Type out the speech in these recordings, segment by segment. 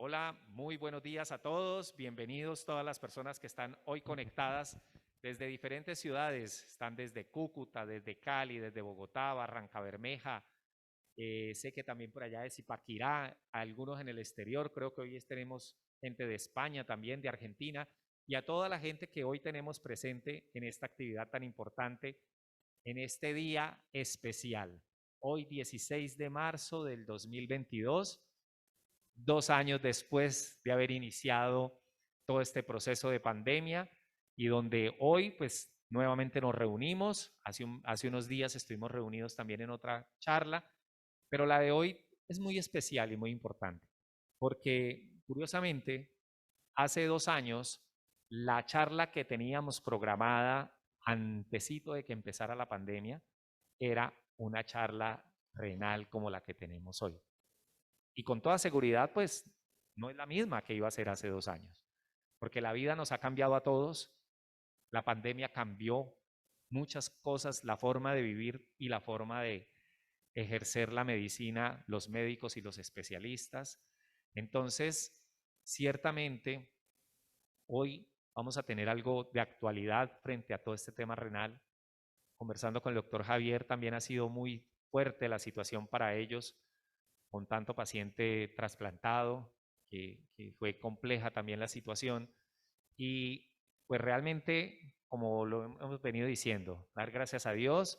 Hola, muy buenos días a todos. Bienvenidos todas las personas que están hoy conectadas desde diferentes ciudades. Están desde Cúcuta, desde Cali, desde Bogotá, Barrancabermeja. Sé que también por allá de Zipaquirá, algunos en el exterior. Creo que hoy tenemos gente de España también, de Argentina. Y a toda la gente que hoy tenemos presente en esta actividad tan importante, en este día especial. Hoy 16 de marzo del 2022. 2 años después de haber iniciado todo este proceso de pandemia y donde hoy pues nuevamente nos reunimos. Hace unos días estuvimos reunidos también en otra charla, pero la de hoy es muy especial y muy importante porque curiosamente hace 2 años la charla que teníamos programada antesito de que empezara la pandemia era una charla renal como la que tenemos hoy. Y con toda seguridad, pues no es la misma que iba a ser hace 2 años, porque la vida nos ha cambiado a todos, la pandemia cambió muchas cosas, la forma de vivir y la forma de ejercer la medicina, los médicos y los especialistas. Entonces, ciertamente, hoy vamos a tener algo de actualidad frente a todo este tema renal. Conversando con el doctor Javier, también ha sido muy fuerte la situación para ellos con tanto paciente trasplantado, que fue compleja también la situación. Y pues realmente, como lo hemos venido diciendo, dar gracias a Dios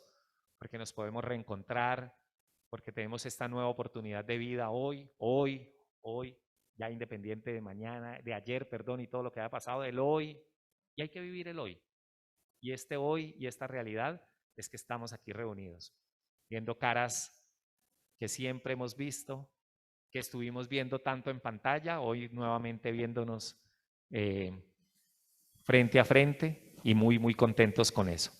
porque nos podemos reencontrar, porque tenemos esta nueva oportunidad de vida hoy, ya independiente de mañana, de ayer, perdón, y todo lo que ha pasado, del hoy. Y hay que vivir el hoy. Y este hoy y esta realidad es que estamos aquí reunidos, viendo caras que siempre hemos visto, que estuvimos viendo tanto en pantalla, hoy nuevamente viéndonos eh, frente a frente y muy, muy contentos con eso.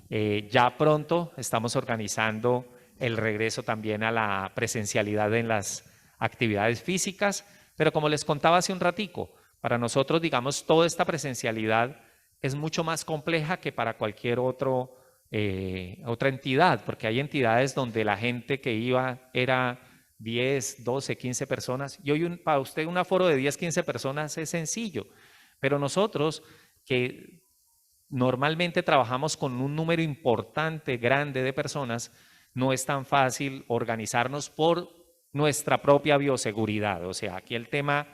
Ya pronto estamos organizando el regreso también a la presencialidad en las actividades físicas, pero como les contaba hace un ratico, para nosotros, digamos, toda esta presencialidad es mucho más compleja que para cualquier otra entidad, porque hay entidades donde la gente que iba era 10, 12, 15 personas, y hoy para usted un aforo de 10, 15 personas es sencillo, pero nosotros que normalmente trabajamos con un número importante, grande de personas, no es tan fácil organizarnos por nuestra propia bioseguridad. O sea, aquí el tema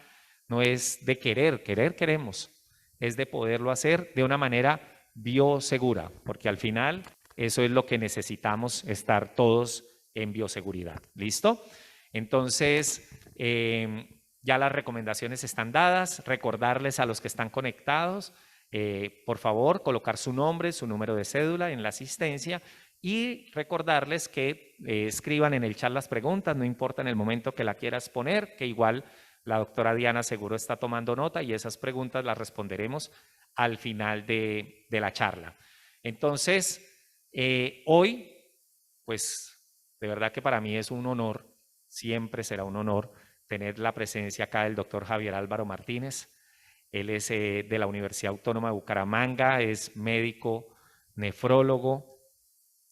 no es de querer queremos, es de poderlo hacer de una manera biosegura, porque al final eso es lo que necesitamos, estar todos en bioseguridad. ¿Listo? Entonces, ya las recomendaciones están dadas, recordarles a los que están conectados, por favor, colocar su nombre, su número de cédula en la asistencia y recordarles que escriban en el chat las preguntas, no importa en el momento que la quieras poner, que igual la doctora Diana seguro está tomando nota y esas preguntas las responderemos al final de la charla. Entonces, hoy, pues de verdad que para mí es un honor, siempre será un honor tener la presencia acá del doctor Javier Álvaro Martínez. Él es de la Universidad Autónoma de Bucaramanga, es médico nefrólogo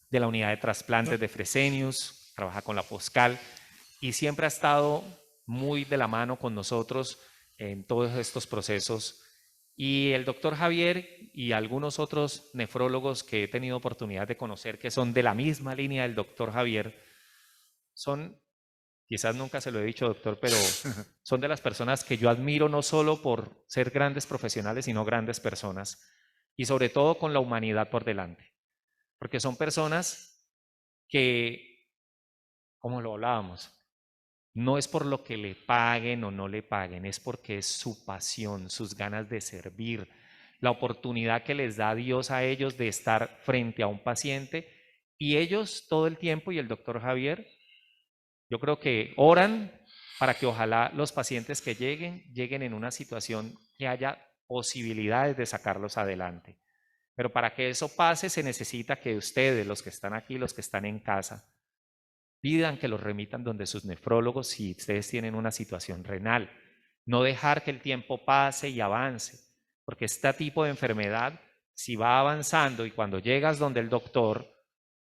de la unidad de trasplantes de Fresenius, trabaja con la Foscal y siempre ha estado muy de la mano con nosotros en todos estos procesos. Y el doctor Javier y algunos otros nefrólogos que he tenido oportunidad de conocer que son de la misma línea del doctor Javier, son, quizás nunca se lo he dicho, doctor, pero son de las personas que yo admiro no solo por ser grandes profesionales, sino grandes personas, y sobre todo con la humanidad por delante, porque son personas que, como lo hablábamos, no es por lo que le paguen o no le paguen, es porque es su pasión, sus ganas de servir, la oportunidad que les da Dios a ellos de estar frente a un paciente, y ellos todo el tiempo, y el doctor Javier, yo creo que oran para que ojalá los pacientes que lleguen en una situación que haya posibilidades de sacarlos adelante. Pero para que eso pase se necesita que ustedes, los que están aquí, los que están en casa, pidan que los remitan donde sus nefrólogos si ustedes tienen una situación renal. No dejar que el tiempo pase y avance, porque este tipo de enfermedad, si va avanzando y cuando llegas donde el doctor,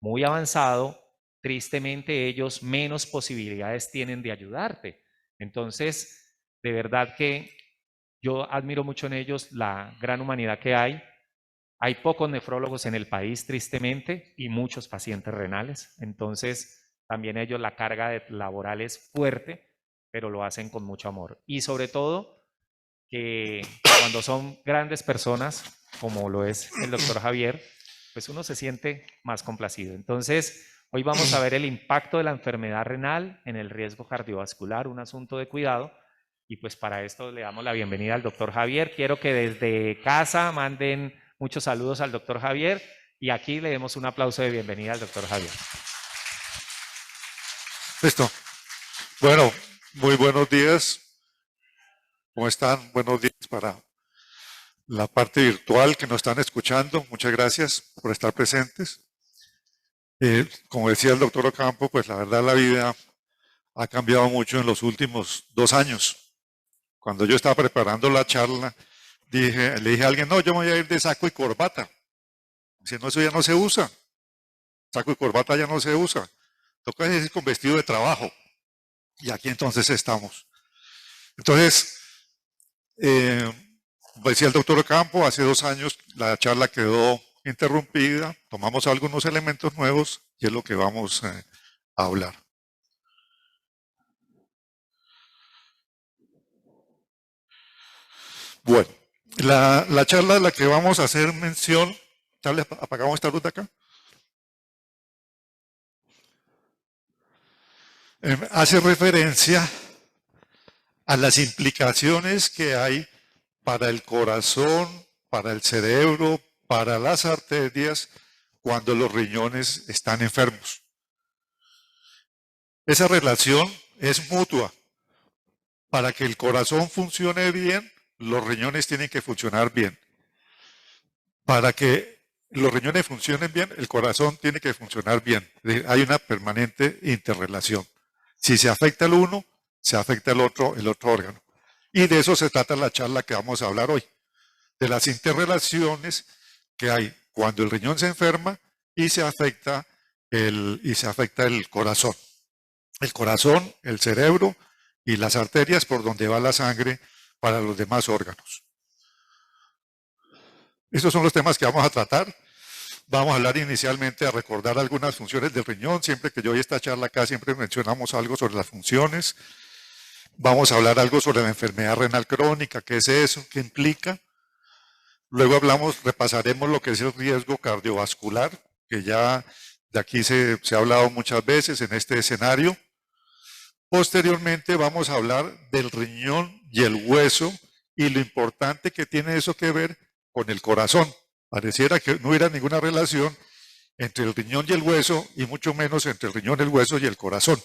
muy avanzado, tristemente ellos menos posibilidades tienen de ayudarte. Entonces, De verdad que yo admiro mucho en ellos la gran humanidad que hay. Hay pocos nefrólogos en el país, tristemente, y muchos pacientes renales. Entonces, también ellos la carga laboral es fuerte, pero lo hacen con mucho amor. Y sobre todo, que cuando son grandes personas, como lo es el doctor Javier, pues uno se siente más complacido. Entonces, hoy vamos a ver el impacto de la enfermedad renal en el riesgo cardiovascular, un asunto de cuidado. Y pues para esto le damos la bienvenida al doctor Javier. Quiero que desde casa manden muchos saludos al doctor Javier y aquí le demos un aplauso de bienvenida al doctor Javier. Listo. Bueno, muy buenos días. ¿Cómo están? Buenos días para la parte virtual que nos están escuchando. Muchas gracias por estar presentes. Como decía el doctor Ocampo, pues la verdad la vida ha cambiado mucho en los últimos 2 años. Cuando yo estaba preparando la charla, le dije a alguien, no, yo me voy a ir de saco y corbata. Dice, no, eso ya no se usa. Saco y corbata ya no se usa. Toca ir con vestido de trabajo. Y aquí entonces estamos. Entonces, decía el doctor Ocampo, hace 2 años la charla quedó interrumpida, tomamos algunos elementos nuevos y es lo que vamos a hablar. Bueno, la charla de la que vamos a hacer mención, tal vez apagamos esta luz de acá, hace referencia a las implicaciones que hay para el corazón, para el cerebro, para las arterias, cuando los riñones están enfermos. Esa relación es mutua. Para que el corazón funcione bien, los riñones tienen que funcionar bien. Para que los riñones funcionen bien, el corazón tiene que funcionar bien. Hay una permanente interrelación. Si se afecta el uno, se afecta el otro órgano. Y de eso se trata la charla que vamos a hablar hoy. De las interrelaciones que hay cuando el riñón se enferma y se afecta el corazón. El corazón, el cerebro y las arterias por donde va la sangre para los demás órganos. Estos son los temas que vamos a tratar. Vamos a hablar inicialmente a recordar algunas funciones del riñón. Siempre que yo doy esta charla acá, siempre mencionamos algo sobre las funciones. Vamos a hablar algo sobre la enfermedad renal crónica, qué es eso, qué implica. Luego repasaremos lo que es el riesgo cardiovascular, que ya de aquí se ha hablado muchas veces en este escenario. Posteriormente vamos a hablar del riñón y el hueso y lo importante que tiene eso que ver con el corazón. Pareciera que no hubiera ninguna relación entre el riñón y el hueso y mucho menos entre el riñón, el hueso y el corazón.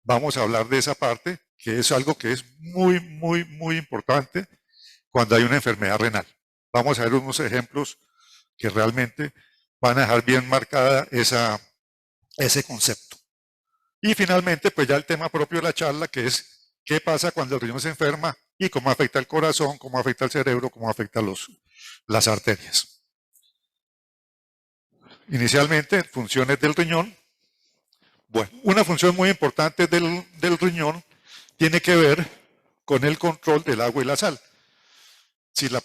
Vamos a hablar de esa parte, que es algo que es muy, muy, muy importante cuando hay una enfermedad renal. Vamos a ver unos ejemplos que realmente van a dejar bien marcada ese concepto. Y finalmente, pues ya el tema propio de la charla, que es qué pasa cuando el riñón se enferma y cómo afecta el corazón, cómo afecta el cerebro, cómo afecta las arterias. Inicialmente, funciones del riñón. Bueno, una función muy importante del riñón tiene que ver con el control del agua y la sal. Si una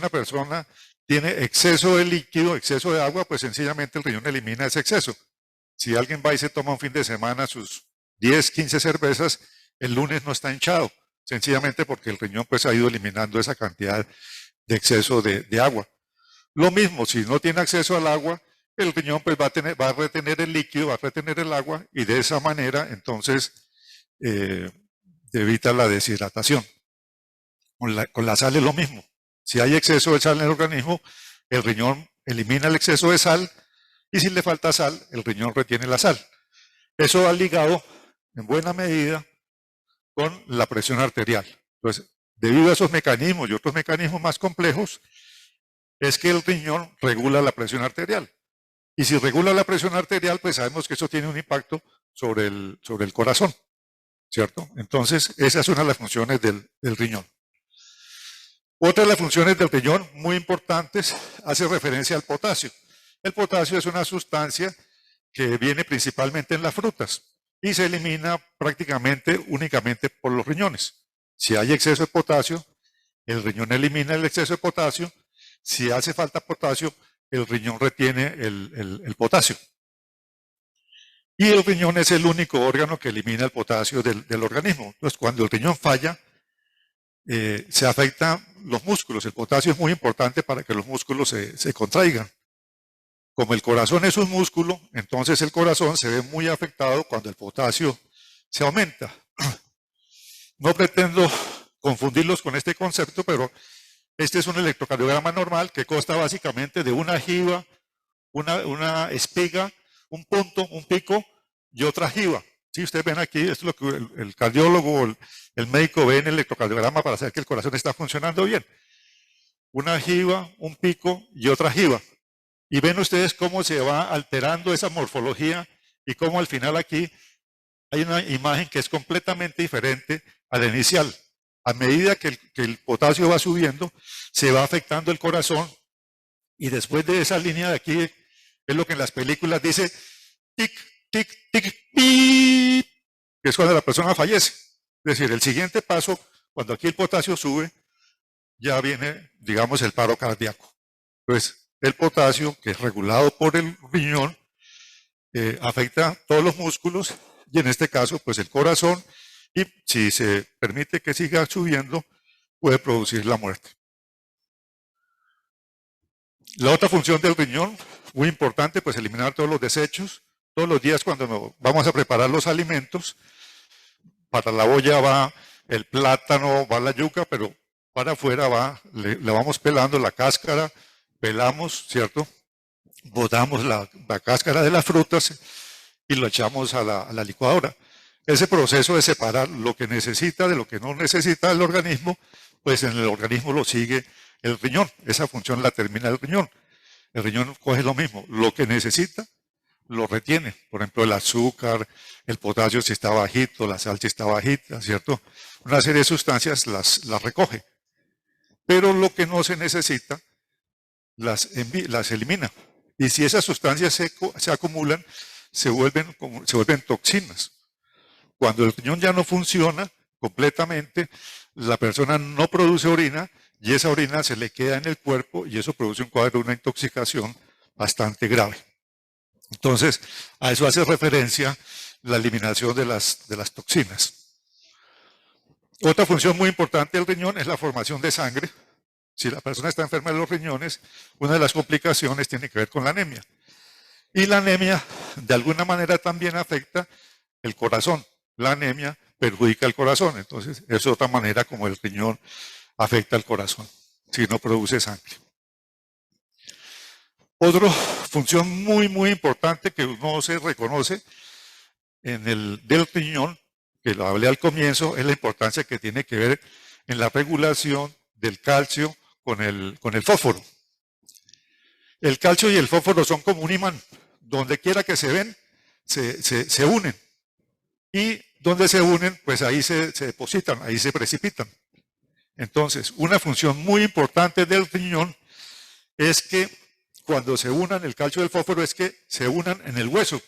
persona tiene exceso de líquido, exceso de agua, pues sencillamente el riñón elimina ese exceso. Si alguien va y se toma un fin de semana sus 10, 15 cervezas, el lunes no está hinchado, sencillamente porque el riñón pues ha ido eliminando esa cantidad de exceso de agua. Lo mismo, si no tiene acceso al agua, el riñón pues va a retener el líquido, va a retener el agua y de esa manera entonces evita la deshidratación. Con la sal es lo mismo. Si hay exceso de sal en el organismo, el riñón elimina el exceso de sal y si le falta sal, el riñón retiene la sal. Eso va ligado en buena medida con la presión arterial. Entonces, debido a esos mecanismos y otros mecanismos más complejos, es que el riñón regula la presión arterial. Y si regula la presión arterial, pues sabemos que eso tiene un impacto sobre el corazón, ¿cierto? Entonces, esa es una de las funciones del riñón. Otra de las funciones del riñón, muy importantes, hace referencia al potasio. El potasio es una sustancia que viene principalmente en las frutas y se elimina prácticamente únicamente por los riñones. Si hay exceso de potasio, el riñón elimina el exceso de potasio. Si hace falta potasio, el riñón retiene el potasio. Y el riñón es el único órgano que elimina el potasio del organismo. Entonces, cuando el riñón falla, se afectan los músculos. El potasio es muy importante para que los músculos se contraigan. Como el corazón es un músculo, entonces el corazón se ve muy afectado cuando el potasio se aumenta. No pretendo confundirlos con este concepto, pero este es un electrocardiograma normal que consta básicamente de una jiba, una espiga, un punto, un pico y otra jiba. Si ustedes ven aquí, esto es lo que el cardiólogo o el médico ve en el electrocardiograma para saber que el corazón está funcionando bien. Una jiba, un pico y otra jiba. Y ven ustedes cómo se va alterando esa morfología y cómo al final aquí hay una imagen que es completamente diferente a la inicial. A medida que el potasio va subiendo, se va afectando el corazón y después de esa línea de aquí es lo que en las películas dice tic, tic, tic, pip, que es cuando la persona fallece. Es decir, el siguiente paso, cuando aquí el potasio sube, ya viene, digamos, el paro cardíaco. Entonces, el potasio, que es regulado por el riñón, afecta todos los músculos y en este caso, pues el corazón, y si se permite que siga subiendo, puede producir la muerte. La otra función del riñón, muy importante, pues eliminar todos los desechos. Todos los días cuando vamos a preparar los alimentos, para la olla va el plátano, va la yuca, pero para afuera va, le vamos pelando la cáscara, pelamos, ¿cierto? Botamos la cáscara de las frutas y lo echamos a la licuadora. Ese proceso de separar lo que necesita de lo que no necesita el organismo, pues en el organismo lo sigue el riñón. Esa función la termina el riñón. El riñón coge lo mismo, lo que necesita lo retiene. Por ejemplo, el azúcar, el potasio si está bajito, la sal si está bajita, ¿cierto? Una serie de sustancias las recoge. Pero lo que no se necesita, las elimina. Y si esas sustancias se acumulan, se vuelven toxinas. Cuando el riñón ya no funciona completamente, la persona no produce orina y esa orina se le queda en el cuerpo y eso produce un cuadro de una intoxicación bastante grave. Entonces, a eso hace referencia la eliminación de las toxinas. Otra función muy importante del riñón es la formación de sangre. Si la persona está enferma de los riñones, una de las complicaciones tiene que ver con la anemia. Y la anemia, de alguna manera, también afecta el corazón. La anemia perjudica el corazón. Entonces, es otra manera como el riñón afecta al corazón, si no produce sangre. Otra función muy, muy importante que no se reconoce del riñón, que lo hablé al comienzo, es la importancia que tiene que ver en la regulación del calcio con el fósforo. El calcio y el fósforo son como un imán. Donde quiera que se ven, se unen. Y donde se unen, pues ahí se depositan, ahí se precipitan. Entonces, una función muy importante del riñón es que cuando se unan el calcio y el fósforo es que se unan en el hueso.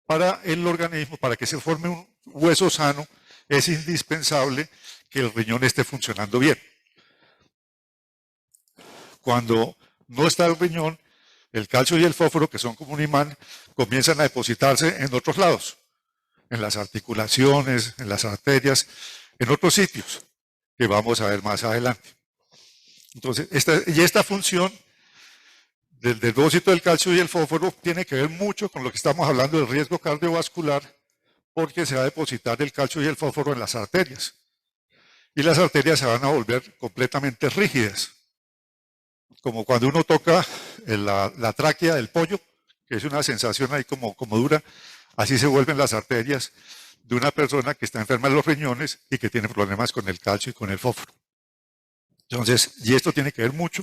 Para el organismo, para que se forme un hueso sano, es indispensable que el riñón esté funcionando bien. Cuando no está el riñón, el calcio y el fósforo, que son como un imán, comienzan a depositarse en otros lados, en las articulaciones, en las arterias, en otros sitios, que vamos a ver más adelante. Entonces, esta función del depósito del calcio y el fósforo tiene que ver mucho con lo que estamos hablando del riesgo cardiovascular, porque se va a depositar el calcio y el fósforo en las arterias. Y las arterias se van a volver completamente rígidas. Como cuando uno toca la tráquea del pollo, que es una sensación ahí como dura, así se vuelven las arterias de una persona que está enferma de los riñones y que tiene problemas con el calcio y con el fósforo. Entonces, y esto tiene que ver mucho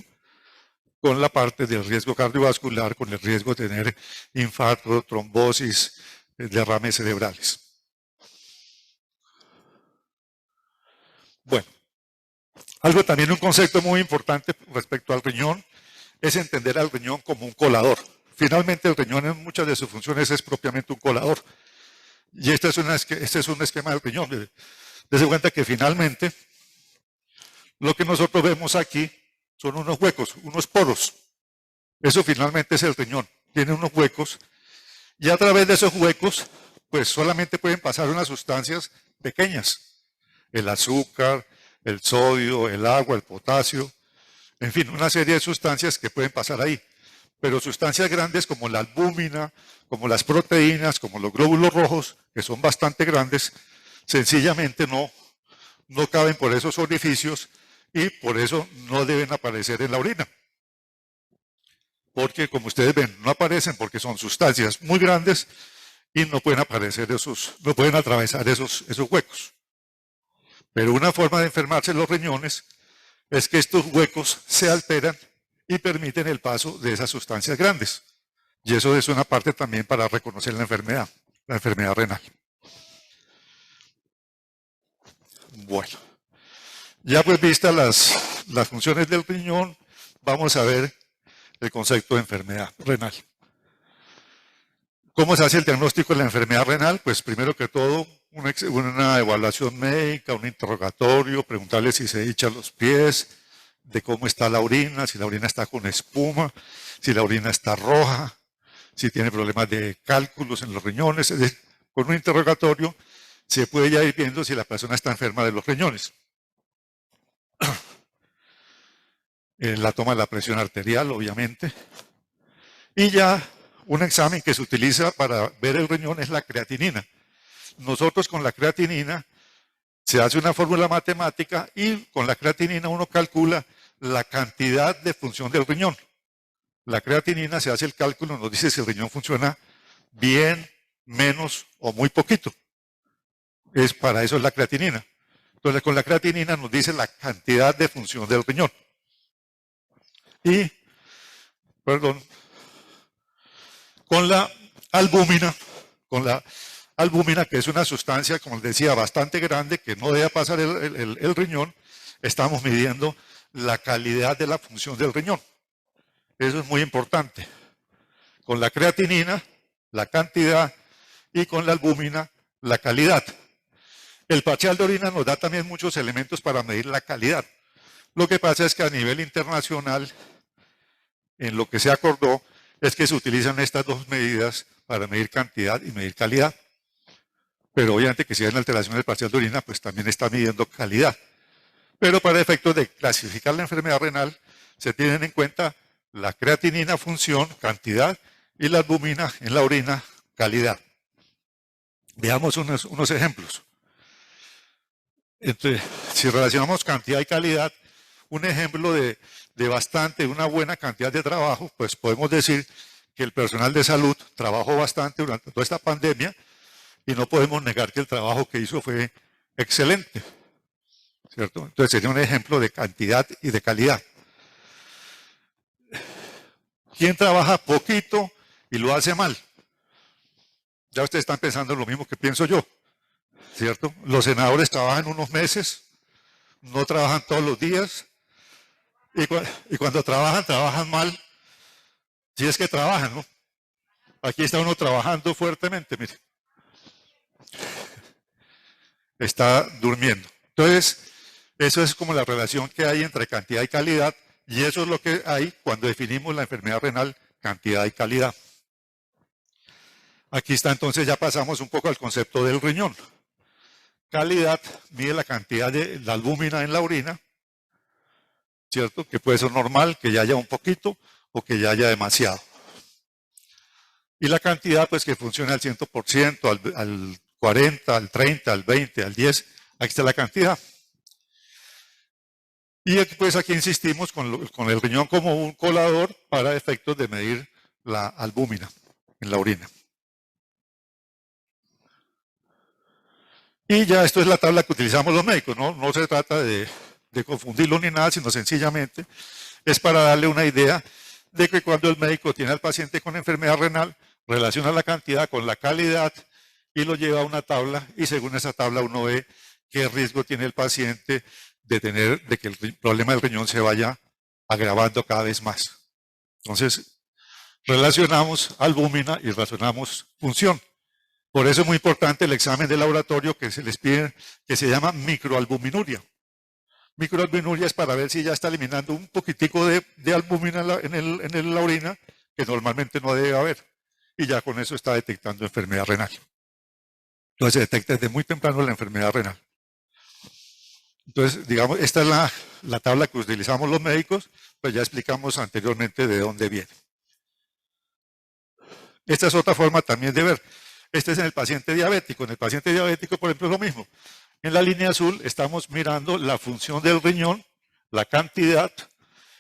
con la parte del riesgo cardiovascular, con el riesgo de tener infarto, trombosis, derrames cerebrales. Bueno, también un concepto muy importante respecto al riñón es entender al riñón como un colador. Finalmente el riñón en muchas de sus funciones es propiamente un colador. Y este es un esquema del riñón. Dese cuenta que finalmente lo que nosotros vemos aquí son unos huecos, unos poros. Eso finalmente es el riñón. Tiene unos huecos y a través de esos huecos pues solamente pueden pasar unas sustancias pequeñas. El azúcar, el sodio, el agua, el potasio, en fin, una serie de sustancias que pueden pasar ahí. Pero sustancias grandes como la albúmina, como las proteínas, como los glóbulos rojos, que son bastante grandes, sencillamente no caben por esos orificios y por eso no deben aparecer en la orina. Porque como ustedes ven, no aparecen porque son sustancias muy grandes y no pueden aparecer no pueden atravesar esos huecos. Pero una forma de enfermarse los riñones es que estos huecos se alteran y permiten el paso de esas sustancias grandes. Y eso es una parte también para reconocer la enfermedad renal. Bueno, ya pues vistas las funciones del riñón, vamos a ver el concepto de enfermedad renal. ¿Cómo se hace el diagnóstico de la enfermedad renal? Pues primero que todo, una evaluación médica, un interrogatorio, preguntarle si se hincha los pies, de cómo está la orina, si la orina está con espuma, si la orina está roja, si tiene problemas de cálculos en los riñones. Es decir, con un interrogatorio se puede ya ir viendo si la persona está enferma de los riñones. La toma de la presión arterial, obviamente. Y ya un examen que se utiliza para ver el riñón es la creatinina. Nosotros con la creatinina se hace una fórmula matemática y con la creatinina uno calcula la cantidad de función del riñón. La creatinina se hace el cálculo, nos dice si el riñón funciona bien, menos o muy poquito. Para eso es la creatinina. Entonces con la creatinina nos dice la cantidad de función del riñón. Y, con la albúmina, que es una sustancia, como les decía, bastante grande, que no debe pasar el riñón, estamos midiendo la calidad de la función del riñón. Eso es muy importante. Con la creatinina, la cantidad, y con la albúmina, la calidad. El parcial de orina nos da también muchos elementos para medir la calidad. Lo que pasa es que a nivel internacional, en lo que se acordó, es que se utilizan estas dos medidas para medir cantidad y medir calidad. Pero obviamente que si hay una alteración del parcial de orina, pues también está midiendo calidad. Pero para efectos de clasificar la enfermedad renal, se tienen en cuenta la creatinina, función, cantidad, y la albúmina en la orina, calidad. Veamos unos ejemplos. Entonces, si relacionamos cantidad y calidad, un ejemplo de una buena cantidad de trabajo, pues podemos decir que el personal de salud trabajó bastante durante toda esta pandemia y no podemos negar que el trabajo que hizo fue excelente, ¿cierto? Entonces sería un ejemplo de cantidad y de calidad. ¿Quién trabaja poquito y lo hace mal? Ya ustedes están pensando lo mismo que pienso yo, ¿cierto? Los senadores trabajan unos meses, no trabajan todos los días, y cuando trabajan mal, si es que trabajan, ¿no? Aquí está uno trabajando fuertemente, mire. Está durmiendo. Entonces, eso es como la relación que hay entre cantidad y calidad, y eso es lo que hay cuando definimos la enfermedad renal, cantidad y calidad. Aquí está, entonces ya pasamos un poco al concepto del riñón. Calidad mide la cantidad de la albúmina en la orina, ¿cierto? Que puede ser normal, que ya haya un poquito o que ya haya demasiado. Y la cantidad, pues que funcione al 100%, al 40, al 30, al 20, al 10. Aquí está la cantidad. Y pues aquí insistimos con el riñón como un colador para efectos de medir la albúmina en la orina. Y ya esto es la tabla que utilizamos los médicos, ¿no? No se trata de confundirlo ni nada, sino sencillamente es para darle una idea de que cuando el médico tiene al paciente con enfermedad renal, relaciona la cantidad con la calidad y lo lleva a una tabla, y según esa tabla uno ve qué riesgo tiene el paciente de que el problema del riñón se vaya agravando cada vez más. Entonces, relacionamos albúmina y relacionamos función. Por eso es muy importante el examen de laboratorio que se les pide, que se llama microalbuminuria. Microalbuminuria es para ver si ya está eliminando un poquitico de albúmina en la orina, que normalmente no debe haber. Y ya con eso está detectando enfermedad renal. Entonces se detecta desde muy temprano la enfermedad renal. Entonces, digamos, esta es la tabla que utilizamos los médicos, pues ya explicamos anteriormente de dónde viene. Esta es otra forma también de ver. Este es en el paciente diabético. En el paciente diabético, por ejemplo, es lo mismo. En la línea azul estamos mirando la función del riñón, la cantidad,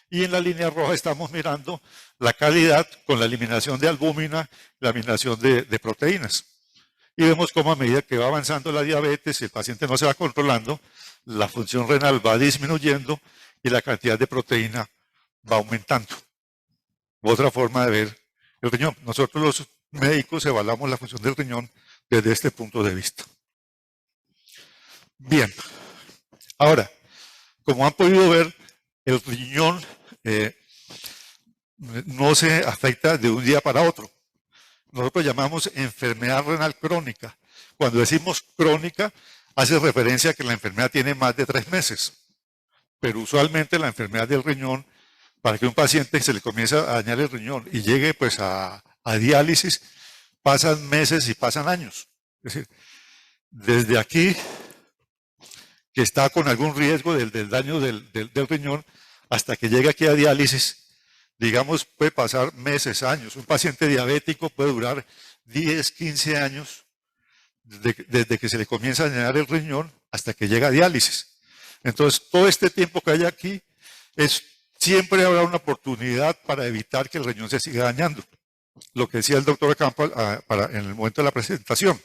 y en la línea roja estamos mirando la calidad con la eliminación de albúmina, la eliminación de proteínas. Y vemos cómo a medida que va avanzando la diabetes y el paciente no se va controlando, la función renal va disminuyendo y la cantidad de proteína va aumentando. Otra forma de ver el riñón. Nosotros los médicos evaluamos la función del riñón desde este punto de vista. Bien, ahora, como han podido ver, el riñón no se afecta de un día para otro. Nosotros llamamos enfermedad renal crónica. Cuando decimos crónica, hace referencia a que la enfermedad tiene más de 3 meses. Pero usualmente la enfermedad del riñón, para que un paciente se le comience a dañar el riñón y llegue pues a diálisis, pasan meses y pasan años. Es decir, desde aquí, que está con algún riesgo del daño del riñón, hasta que llegue aquí a diálisis, digamos, puede pasar meses, años. Un paciente diabético puede durar 10, 15 años desde que se le comienza a dañar el riñón hasta que llega a diálisis. Entonces, todo este tiempo que hay aquí, siempre habrá una oportunidad para evitar que el riñón se siga dañando. Lo que decía el doctor Campbell en el momento de la presentación.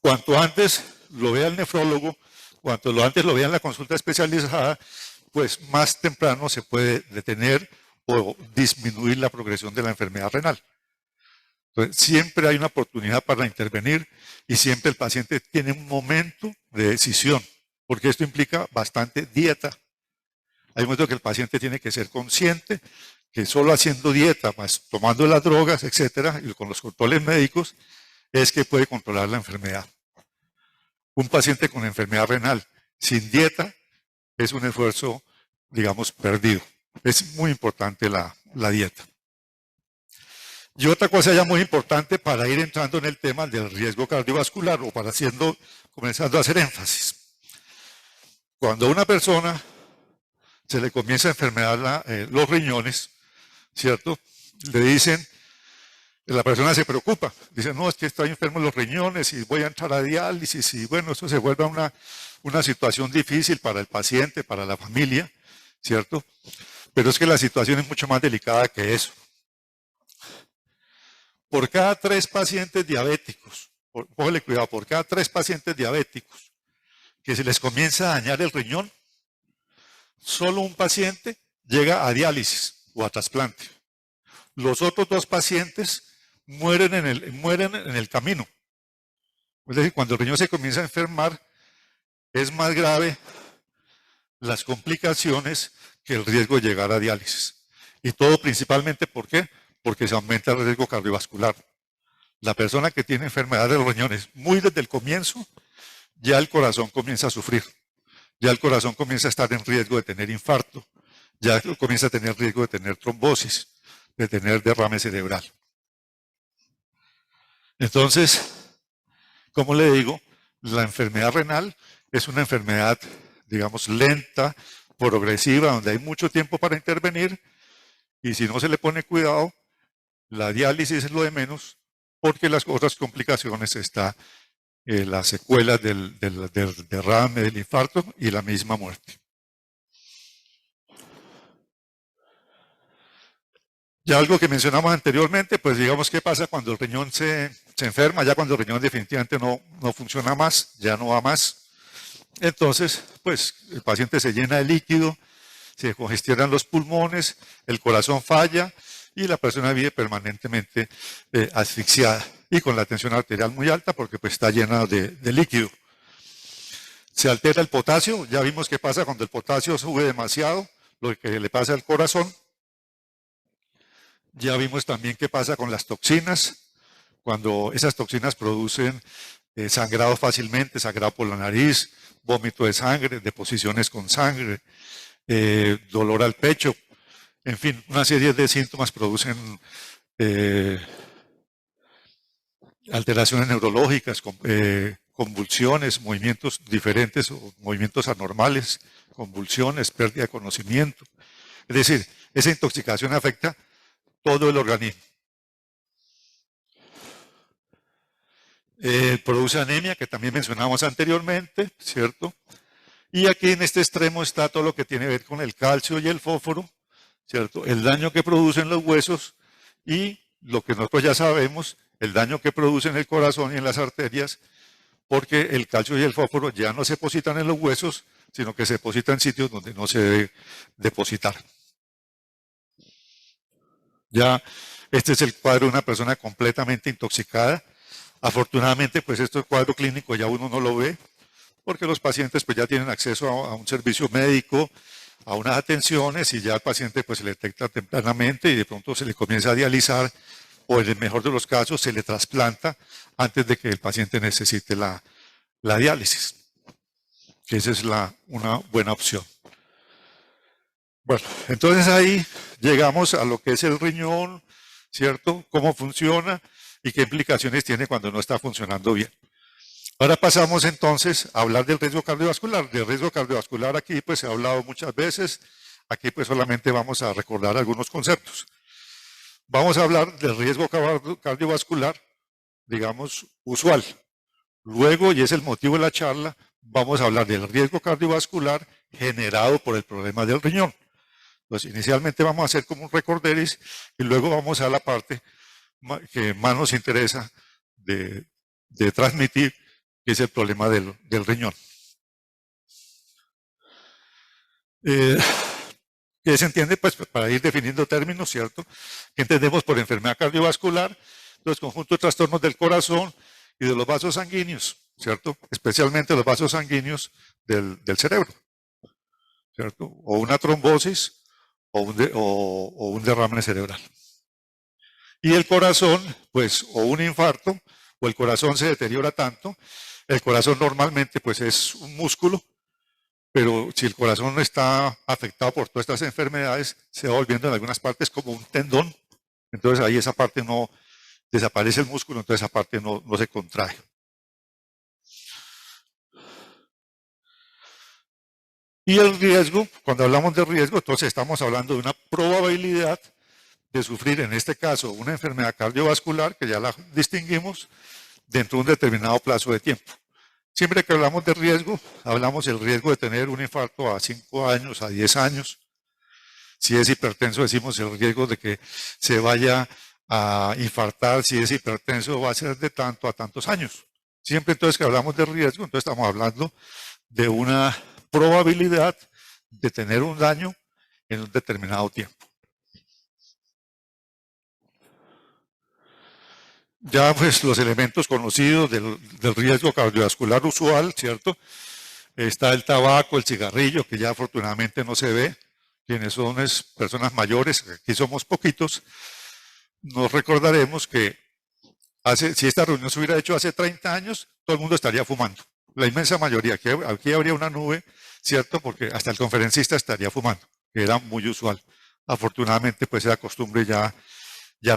Cuanto antes lo vea el nefrólogo, cuanto antes lo vea en la consulta especializada, pues más temprano se puede detener o disminuir la progresión de la enfermedad renal. Entonces, siempre hay una oportunidad para intervenir y siempre el paciente tiene un momento de decisión, porque esto implica bastante dieta. Hay un momento que el paciente tiene que ser consciente que solo haciendo dieta, más tomando las drogas, etcétera, y con los controles médicos, es que puede controlar la enfermedad. Un paciente con enfermedad renal sin dieta es un esfuerzo, digamos, perdido. Es muy importante la dieta. Y otra cosa ya muy importante para ir entrando en el tema del riesgo cardiovascular o para comenzando a hacer énfasis. Cuando a una persona se le comienza a enfermar los riñones, ¿cierto? Le dicen, la persona se preocupa, dice, no, es que estoy enfermo en los riñones y voy a entrar a diálisis y bueno, eso se vuelve una situación difícil para el paciente, para la familia, ¿cierto? Pero es que la situación es mucho más delicada que eso. Por cada 3 pacientes diabéticos, póngale cuidado, por cada 3 pacientes diabéticos que se les comienza a dañar el riñón, solo un paciente llega a diálisis o a trasplante. Los otros 2 pacientes mueren en el camino. Es decir, cuando el riñón se comienza a enfermar, es más grave las complicaciones que el riesgo de llegar a diálisis. Y todo principalmente, ¿por qué? Porque se aumenta el riesgo cardiovascular. La persona que tiene enfermedad de los riñones, muy desde el comienzo, ya el corazón comienza a sufrir. Ya el corazón comienza a estar en riesgo de tener infarto. Ya comienza a tener riesgo de tener trombosis, de tener derrame cerebral. Entonces, como le digo, la enfermedad renal es una enfermedad, digamos, lenta, progresiva, donde hay mucho tiempo para intervenir y si no se le pone cuidado, la diálisis es lo de menos porque las otras complicaciones están las secuelas del derrame, del infarto y la misma muerte. Ya algo que mencionamos anteriormente, pues digamos qué pasa cuando el riñón se enferma, ya cuando el riñón definitivamente no funciona más, ya no va más. Entonces, pues el paciente se llena de líquido, se congestionan los pulmones, el corazón falla y la persona vive permanentemente asfixiada y con la tensión arterial muy alta porque pues está llena de líquido. Se altera el potasio, ya vimos qué pasa cuando el potasio sube demasiado, lo que le pasa al corazón. Ya vimos también qué pasa con las toxinas, cuando esas toxinas producen sangrado fácilmente, sangrado por la nariz, vómito de sangre, deposiciones con sangre, dolor al pecho, en fin, una serie de síntomas producen alteraciones neurológicas, convulsiones, movimientos diferentes o movimientos anormales, convulsiones, pérdida de conocimiento. Es decir, esa intoxicación afecta todo el organismo. Produce anemia, que también mencionamos anteriormente, ¿cierto? Y aquí en este extremo está todo lo que tiene que ver con el calcio y el fósforo, ¿cierto? El daño que producen los huesos y lo que nosotros ya sabemos, el daño que producen el corazón y en las arterias, porque el calcio y el fósforo ya no se depositan en los huesos, sino que se depositan en sitios donde no se debe depositar. Ya este es el cuadro de una persona completamente intoxicada. Afortunadamente, pues este cuadro clínico ya uno no lo ve, porque los pacientes pues ya tienen acceso a un servicio médico, a unas atenciones y ya al paciente pues se le detecta tempranamente y de pronto se le comienza a dializar o en el mejor de los casos se le trasplanta antes de que el paciente necesite la diálisis, que esa es una buena opción. Bueno, entonces ahí llegamos a lo que es el riñón, ¿cierto? Cómo funciona y qué implicaciones tiene cuando no está funcionando bien. Ahora pasamos entonces a hablar del riesgo cardiovascular. Del riesgo cardiovascular aquí pues se ha hablado muchas veces, aquí pues solamente vamos a recordar algunos conceptos. Vamos a hablar del riesgo cardiovascular, digamos, usual. Luego, y es el motivo de la charla, vamos a hablar del riesgo cardiovascular generado por el problema del riñón. Entonces, inicialmente vamos a hacer como un recorderis y luego vamos a la parte que más nos interesa de transmitir, que es el problema del riñón. ¿Qué se entiende? Pues para ir definiendo términos, ¿cierto? ¿Qué entendemos por enfermedad cardiovascular? Entonces, conjunto de trastornos del corazón y de los vasos sanguíneos, ¿cierto? Especialmente los vasos sanguíneos del cerebro, ¿cierto? O una trombosis o un derrame cerebral. Y el corazón, pues, o un infarto, o el corazón se deteriora tanto. El corazón normalmente, pues, es un músculo, pero si el corazón está afectado por todas estas enfermedades, se va volviendo en algunas partes como un tendón. Entonces ahí esa parte no desaparece el músculo, entonces esa parte no se contrae. Y el riesgo, cuando hablamos de riesgo, entonces estamos hablando de una probabilidad de sufrir, en este caso, una enfermedad cardiovascular, que ya la distinguimos, dentro de un determinado plazo de tiempo. Siempre que hablamos de riesgo, hablamos del riesgo de tener un infarto a 5 años, a 10 años. Si es hipertenso, decimos el riesgo de que se vaya a infartar. Si es hipertenso, va a ser de tanto a tantos años. Siempre entonces que hablamos de riesgo, entonces estamos hablando de una probabilidad de tener un daño en un determinado tiempo. Ya pues los elementos conocidos del riesgo cardiovascular usual, ¿cierto? Está el tabaco, el cigarrillo, que ya afortunadamente no se ve. Quienes son personas mayores, aquí somos poquitos, nos recordaremos que si esta reunión se hubiera hecho hace 30 años, todo el mundo estaría fumando. La inmensa mayoría, aquí habría una nube, ¿cierto? Porque hasta el conferencista estaría fumando, que era muy usual. Afortunadamente, pues esa costumbre ya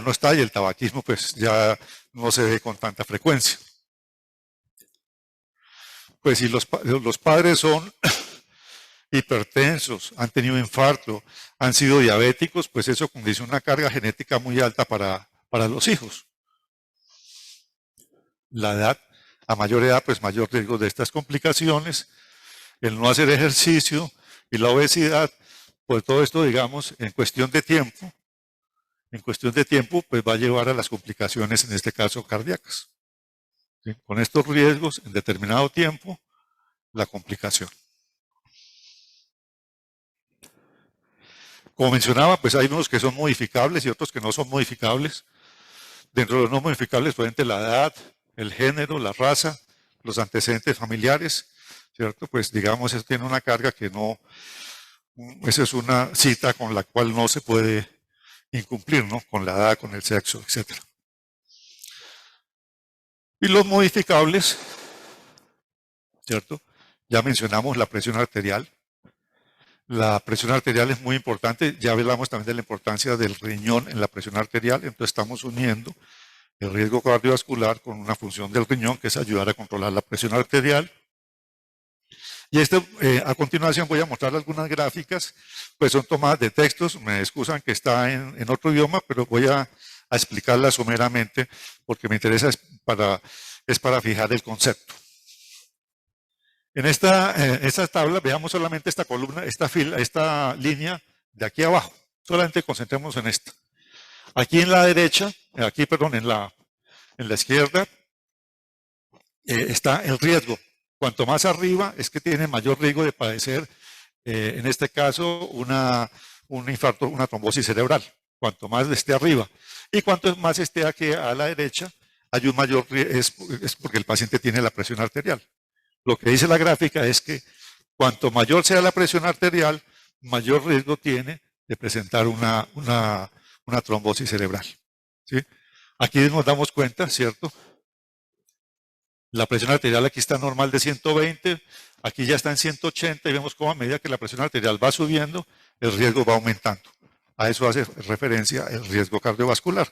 no está y el tabaquismo pues ya no se ve con tanta frecuencia. Pues si los padres son hipertensos, han tenido infarto, han sido diabéticos, pues eso condice una carga genética muy alta para los hijos. La edad, a mayor edad, pues mayor riesgo de estas complicaciones, el no hacer ejercicio y la obesidad, pues todo esto, digamos, en cuestión de tiempo, pues va a llevar a las complicaciones, en este caso, cardíacas. ¿Sí? Con estos riesgos, en determinado tiempo, la complicación. Como mencionaba, pues hay unos que son modificables y otros que no son modificables. Dentro de los no modificables, por ejemplo, la edad, el género, la raza, los antecedentes familiares, ¿cierto? Pues digamos, eso tiene una carga que no, esa es una cita con la cual no se puede incumplir, ¿no? Con la edad, con el sexo, etc. Y los modificables, ¿cierto? Ya mencionamos la presión arterial. La presión arterial es muy importante. Ya hablamos también de la importancia del riñón en la presión arterial. Entonces estamos uniendo el riesgo cardiovascular con una función del riñón, que es ayudar a controlar la presión arterial. Y a continuación voy a mostrar algunas gráficas, pues son tomadas de textos, me excusan que está en otro idioma, pero voy a explicarlas someramente porque me interesa es para fijar el concepto. En esta tabla veamos solamente esta columna, esta línea de aquí abajo, solamente concentremos en esta. Aquí en la derecha, en la izquierda, está el riesgo. Cuanto más arriba es que tiene mayor riesgo de padecer, en este caso, un infarto, una trombosis cerebral. Cuanto más esté arriba. Y cuanto más esté aquí a la derecha, hay un mayor riesgo, es porque el paciente tiene la presión arterial. Lo que dice la gráfica es que cuanto mayor sea la presión arterial, mayor riesgo tiene de presentar una trombosis cerebral. ¿Sí? Aquí nos damos cuenta, ¿cierto? La presión arterial aquí está normal de 120, aquí ya está en 180 y vemos cómo a medida que la presión arterial va subiendo, el riesgo va aumentando. A eso hace referencia el riesgo cardiovascular.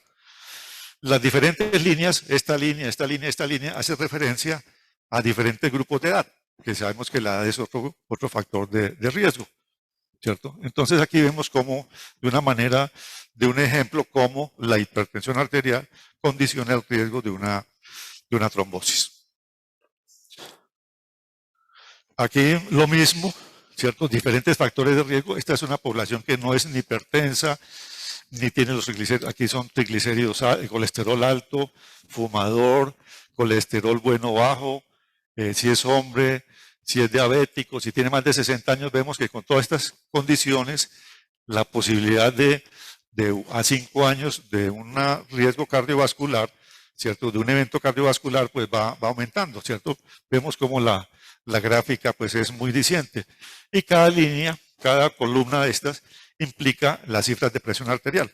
Las diferentes líneas, esta línea, hace referencia a diferentes grupos de edad, que sabemos que la edad es otro factor de riesgo, ¿cierto? Entonces aquí vemos cómo, de una manera, de un ejemplo, cómo la hipertensión arterial condiciona el riesgo de una trombosis. Aquí lo mismo, ¿cierto? Diferentes factores de riesgo. Esta es una población que no es ni hipertensa, ni tiene los triglicéridos. Aquí son triglicéridos, colesterol alto, fumador, colesterol bueno bajo, si es hombre, si es diabético, si tiene más de 60 años, vemos que con todas estas condiciones, la posibilidad a 5 años de un riesgo cardiovascular, ¿cierto? De un evento cardiovascular, pues va aumentando, ¿cierto? Vemos como la gráfica pues es muy diciente. Y cada línea, cada columna de estas implica las cifras de presión arterial.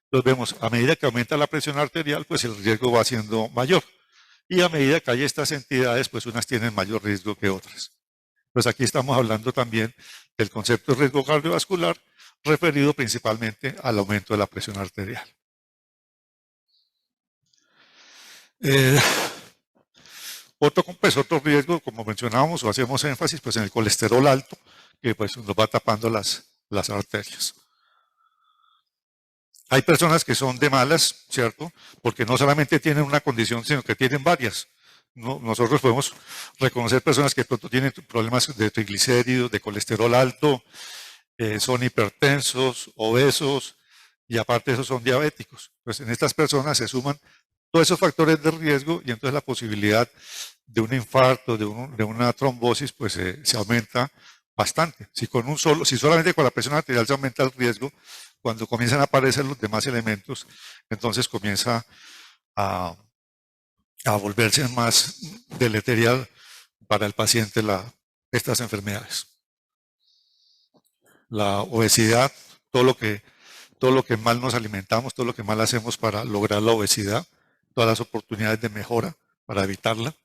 Entonces vemos, a medida que aumenta la presión arterial, pues el riesgo va siendo mayor. Y a medida que hay estas entidades, pues unas tienen mayor riesgo que otras. Pues aquí estamos hablando también del concepto de riesgo cardiovascular, referido principalmente al aumento de la presión arterial. Otro riesgo, como mencionábamos o hacemos énfasis, pues en el colesterol alto, que pues nos va tapando las arterias. Hay personas que son de malas, ¿cierto? Porque no solamente tienen una condición, sino que tienen varias. Nosotros podemos reconocer personas que pronto tienen problemas de triglicéridos, de colesterol alto, son hipertensos, obesos, y aparte de eso son diabéticos. Pues en estas personas se suman todos esos factores de riesgo y entonces la posibilidad de un infarto, de una trombosis, pues se aumenta bastante. Si solamente con la presión arterial se aumenta el riesgo, cuando comienzan a aparecer los demás elementos, entonces comienza a volverse más deleterial para el paciente estas enfermedades. La obesidad, todo lo que mal nos alimentamos, todo lo que mal hacemos para lograr la obesidad, todas las oportunidades de mejora para evitarla.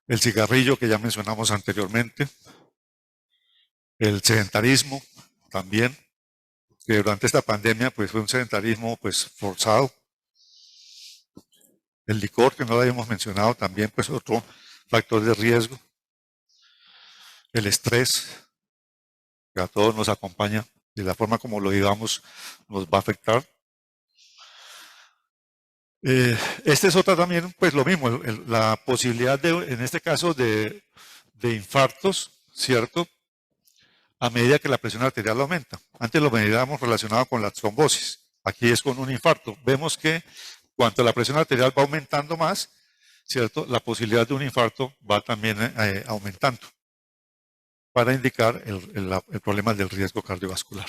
El cigarrillo que ya mencionamos anteriormente. El sedentarismo también, que durante esta pandemia pues fue un sedentarismo pues forzado. El licor, que no lo habíamos mencionado, también pues otro factor de riesgo. El estrés, que a todos nos acompaña, de la forma como lo digamos, nos va a afectar. Este es otra también, pues lo mismo, la posibilidad en este caso de infartos, ¿cierto? A medida que la presión arterial aumenta. Antes lo medíamos relacionado con la trombosis. Aquí es con un infarto. Vemos que cuanto la presión arterial va aumentando más, ¿cierto? La posibilidad de un infarto va también aumentando para indicar el problema del riesgo cardiovascular.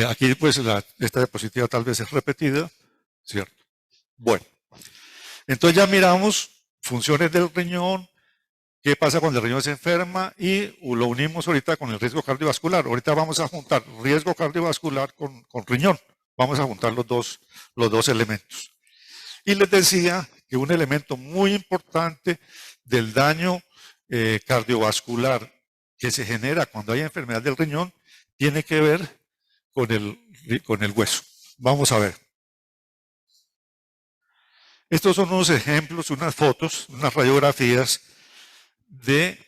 Aquí pues esta diapositiva tal vez es repetida, ¿cierto? Bueno, entonces ya miramos funciones del riñón, qué pasa cuando el riñón se enferma y lo unimos ahorita con el riesgo cardiovascular. Ahorita vamos a juntar riesgo cardiovascular con riñón. Vamos a juntar los dos elementos. Y les decía que un elemento muy importante del daño cardiovascular que se genera cuando hay enfermedad del riñón tiene que ver con el hueso. Vamos a ver. Estos son unos ejemplos, unas fotos, unas radiografías de,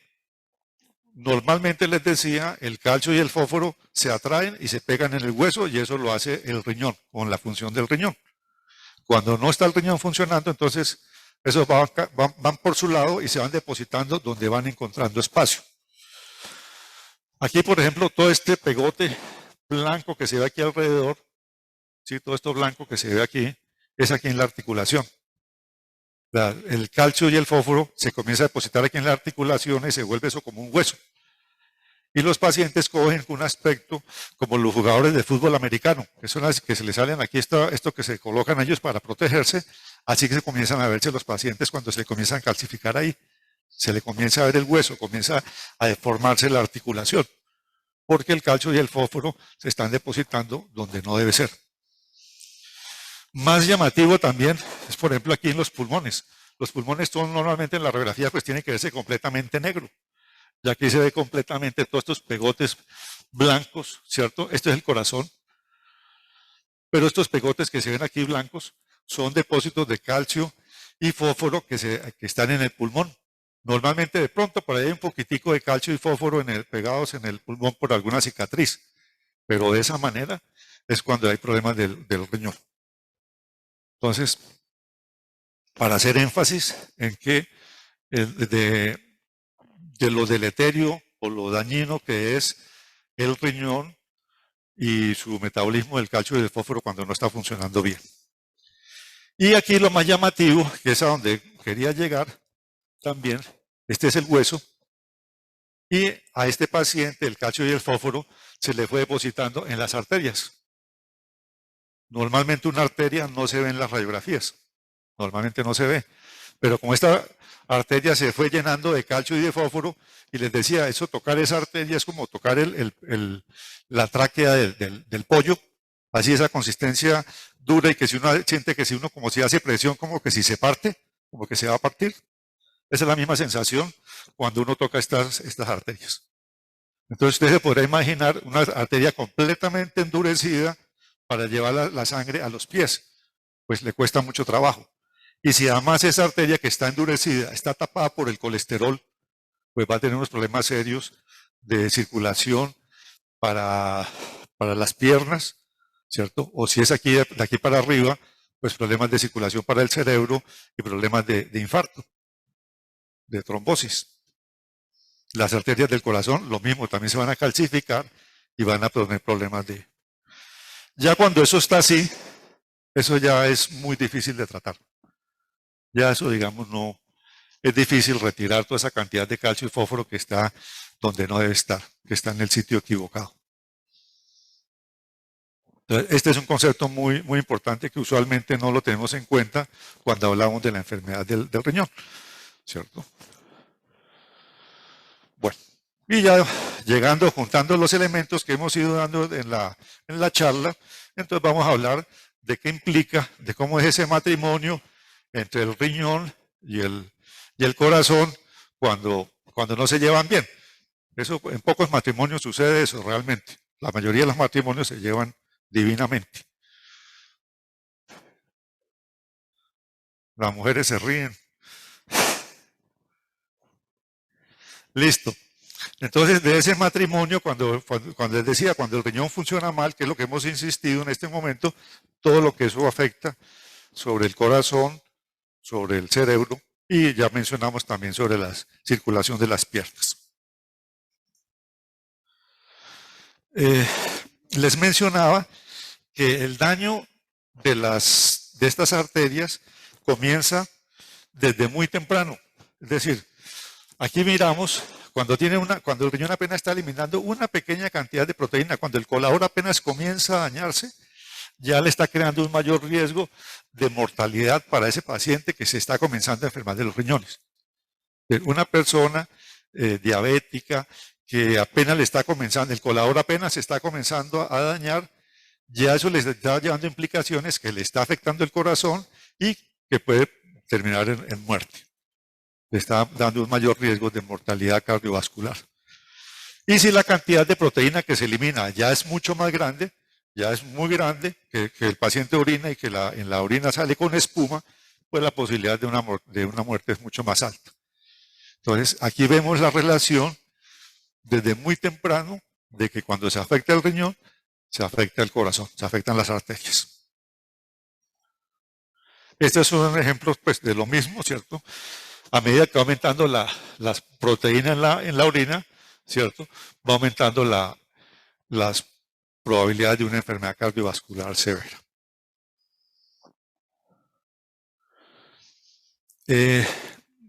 normalmente les decía, el calcio y el fósforo se atraen y se pegan en el hueso y eso lo hace el riñón, con la función del riñón. Cuando no está el riñón funcionando, entonces esos van por su lado y se van depositando donde van encontrando espacio. Aquí, por ejemplo, todo este pegote blanco que se ve aquí alrededor, ¿sí? Todo esto blanco que se ve aquí, es aquí en la articulación. El calcio y el fósforo se comienza a depositar aquí en la articulación y se vuelve eso como un hueso. Y los pacientes cogen un aspecto como los jugadores de fútbol americano, que son las que se les salen aquí esto que se colocan ellos para protegerse, así que se comienzan a verse los pacientes cuando se le comienzan a calcificar ahí. Se le comienza a ver el hueso, comienza a deformarse la articulación, porque el calcio y el fósforo se están depositando donde no debe ser. Más llamativo también es, por ejemplo, aquí en los pulmones. Los pulmones normalmente en la radiografía pues tienen que verse completamente negro. Y aquí se ve completamente todos estos pegotes blancos, ¿cierto? Esto es el corazón. Pero estos pegotes que se ven aquí blancos son depósitos de calcio y fósforo que están en el pulmón. Normalmente de pronto por ahí hay un poquitico de calcio y fósforo pegados en el pulmón por alguna cicatriz. Pero de esa manera es cuando hay problemas del riñón. Entonces, para hacer énfasis en que de lo deleterio o lo dañino que es el riñón y su metabolismo del calcio y del fósforo cuando no está funcionando bien. Y aquí lo más llamativo, que es a donde quería llegar también, este es el hueso, y a este paciente el calcio y el fósforo se le fue depositando en las arterias. Normalmente una arteria no se ve en las radiografías, normalmente no se ve, pero como esta arteria se fue llenando de calcio y de fósforo, y les decía, eso tocar esa arteria es como tocar la tráquea del pollo, así esa consistencia dura y que si uno siente que si uno como si hace presión, como que si se parte, como que se va a partir. Esa es la misma sensación cuando uno toca estas arterias. Entonces usted se podrá imaginar una arteria completamente endurecida para llevar la sangre a los pies, pues le cuesta mucho trabajo. Y si además esa arteria que está endurecida está tapada por el colesterol, pues va a tener unos problemas serios de circulación para las piernas, ¿cierto? O si es aquí, de aquí para arriba, pues problemas de circulación para el cerebro y problemas de infarto, de trombosis. Las arterias del corazón, lo mismo, también se van a calcificar y van a tener problemas de... Ya cuando eso está así, eso ya es muy difícil de tratar. Ya eso, digamos, no es difícil retirar toda esa cantidad de calcio y fósforo que está donde no debe estar, que está en el sitio equivocado. Entonces, este es un concepto muy, muy importante que usualmente no lo tenemos en cuenta cuando hablamos de la enfermedad del riñón, ¿cierto? Bueno, y ya llegando, juntando los elementos que hemos ido dando en la charla, entonces vamos a hablar de qué implica, de cómo es ese matrimonio entre el riñón y el corazón cuando no se llevan bien. Eso en pocos matrimonios sucede eso realmente. La mayoría de los matrimonios se llevan divinamente. Las mujeres se ríen. Listo. Entonces, de ese matrimonio, cuando les decía, cuando el riñón funciona mal, que es lo que hemos insistido en este momento, todo lo que eso afecta sobre el corazón, sobre el cerebro, y ya mencionamos también sobre la circulación de las piernas. Les mencionaba que el daño de estas arterias comienza desde muy temprano. Es decir, aquí miramos cuando el riñón apenas está eliminando una pequeña cantidad de proteína, cuando el colador apenas comienza a dañarse, ya le está creando un mayor riesgo de mortalidad para ese paciente que se está comenzando a enfermar de los riñones. Una persona diabética que apenas le está comenzando, el colador apenas se está comenzando a dañar, ya eso les está llevando implicaciones que le está afectando el corazón y que puede terminar en muerte. Le está dando un mayor riesgo de mortalidad cardiovascular. Y si la cantidad de proteína que se elimina ya es mucho más grande, ya es muy grande, que el paciente orina y que en la orina sale con espuma, pues la posibilidad de una muerte es mucho más alta. Entonces, aquí vemos la relación desde muy temprano de que cuando se afecta el riñón, se afecta el corazón, se afectan las arterias. Estos son ejemplos pues, de lo mismo, ¿cierto? A medida que va aumentando las proteínas en la orina, ¿cierto? Va aumentando las probabilidades de una enfermedad cardiovascular severa.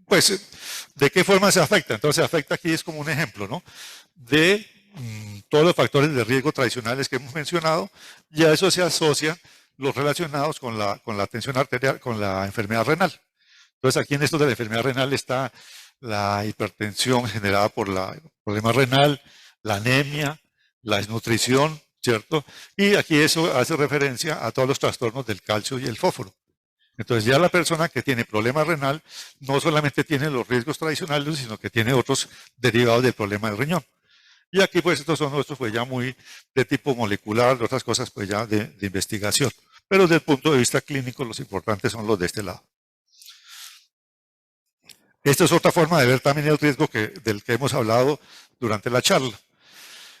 Pues, ¿de qué forma se afecta? Entonces, se afecta aquí es como un ejemplo, ¿no? De todos los factores de riesgo tradicionales que hemos mencionado, y a eso se asocian los relacionados con la tensión arterial, con la enfermedad renal. Entonces, aquí en esto de la enfermedad renal está la hipertensión generada por el problema renal, la anemia, la desnutrición, ¿cierto? Y aquí eso hace referencia a todos los trastornos del calcio y el fósforo. Entonces ya la persona que tiene problema renal no solamente tiene los riesgos tradicionales, sino que tiene otros derivados del problema del riñón. Y aquí pues estos son nuestros pues ya muy de tipo molecular, otras cosas pues ya de investigación. Pero desde el punto de vista clínico los importantes son los de este lado. Esta es otra forma de ver también el riesgo del que hemos hablado durante la charla.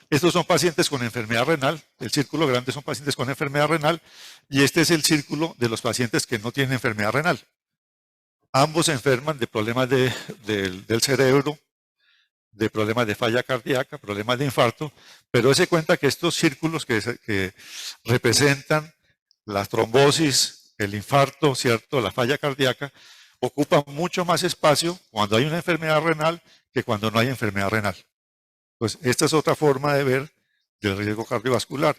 Estos son pacientes con enfermedad renal, el círculo grande son pacientes con enfermedad renal y este es el círculo de los pacientes que no tienen enfermedad renal. Ambos se enferman de problemas del cerebro, de problemas de falla cardíaca, problemas de infarto, pero se cuenta que estos círculos que representan la trombosis, el infarto, ¿cierto? La falla cardíaca, ocupan mucho más espacio cuando hay una enfermedad renal que cuando no hay enfermedad renal. Pues esta es otra forma de ver del riesgo cardiovascular.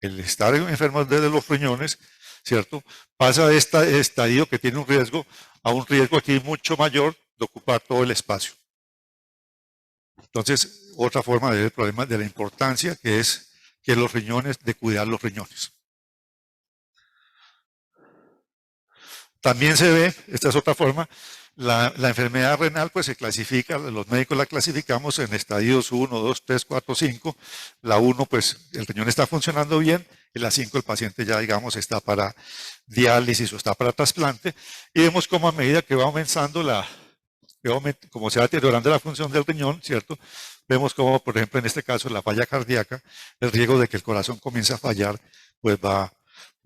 El estar enfermo desde los riñones, ¿cierto? Pasa de este estadio que tiene un riesgo a un riesgo aquí mucho mayor de ocupar todo el espacio. Entonces, otra forma de ver el problema de la importancia que es que los riñones, de cuidar los riñones. También se ve, esta es otra forma, la enfermedad renal pues se clasifica, los médicos la clasificamos en estadios 1, 2, 3, 4, 5. La 1 pues el riñón está funcionando bien, en la 5 el paciente ya digamos está para diálisis o está para trasplante y vemos como a medida que va aumentando como se va deteriorando la función del riñón, ¿cierto? Vemos como por ejemplo en este caso la falla cardíaca, el riesgo de que el corazón comience a fallar pues va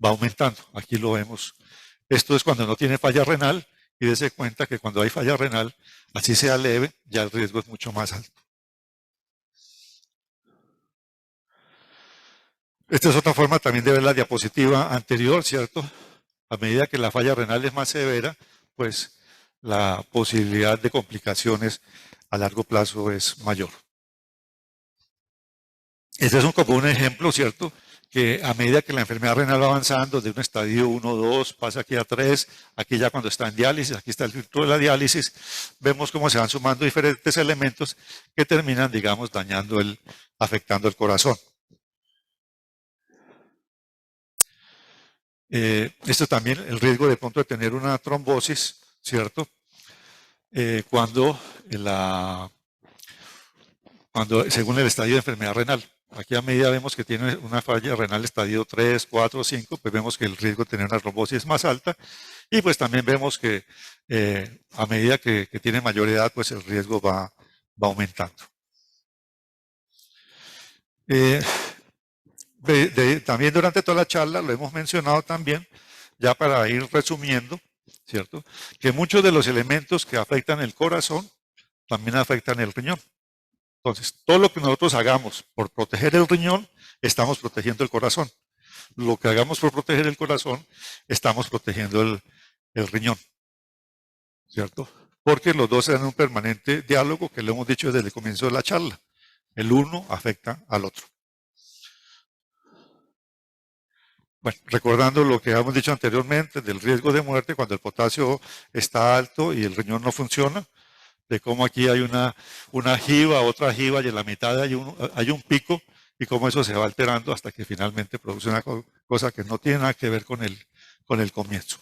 aumentando, aquí lo vemos. Esto es cuando no tiene falla renal y dése cuenta que cuando hay falla renal, así sea leve, ya el riesgo es mucho más alto. Esta es otra forma también de ver la diapositiva anterior, ¿cierto? A medida que la falla renal es más severa, pues la posibilidad de complicaciones a largo plazo es mayor. Este es como un ejemplo, ¿cierto? Que a medida que la enfermedad renal va avanzando de un estadio 1, 2, pasa aquí a 3, aquí ya cuando está en diálisis, aquí está el filtro de la diálisis, vemos cómo se van sumando diferentes elementos que terminan, digamos, afectando el corazón. Esto también, el riesgo de pronto de tener una trombosis, ¿cierto? Cuando según el estadio de enfermedad renal. Aquí a medida vemos que tiene una falla renal estadio 3, 4, 5, pues vemos que el riesgo de tener una trombosis es más alta y pues también vemos que a medida que tiene mayor edad, pues el riesgo va aumentando. También durante toda la charla lo hemos mencionado también, ya para ir resumiendo, ¿cierto? Que muchos de los elementos que afectan el corazón también afectan el riñón. Entonces, todo lo que nosotros hagamos por proteger el riñón, estamos protegiendo el corazón. Lo que hagamos por proteger el corazón, estamos protegiendo el riñón. ¿Cierto? Porque los dos están en un permanente diálogo que lo hemos dicho desde el comienzo de la charla. El uno afecta al otro. Bueno, recordando lo que habíamos dicho anteriormente del riesgo de muerte cuando el potasio está alto y el riñón no funciona, de cómo aquí hay una jiba, otra jiba y en la mitad hay un pico y cómo eso se va alterando hasta que finalmente produce una cosa que no tiene nada que ver con el comienzo.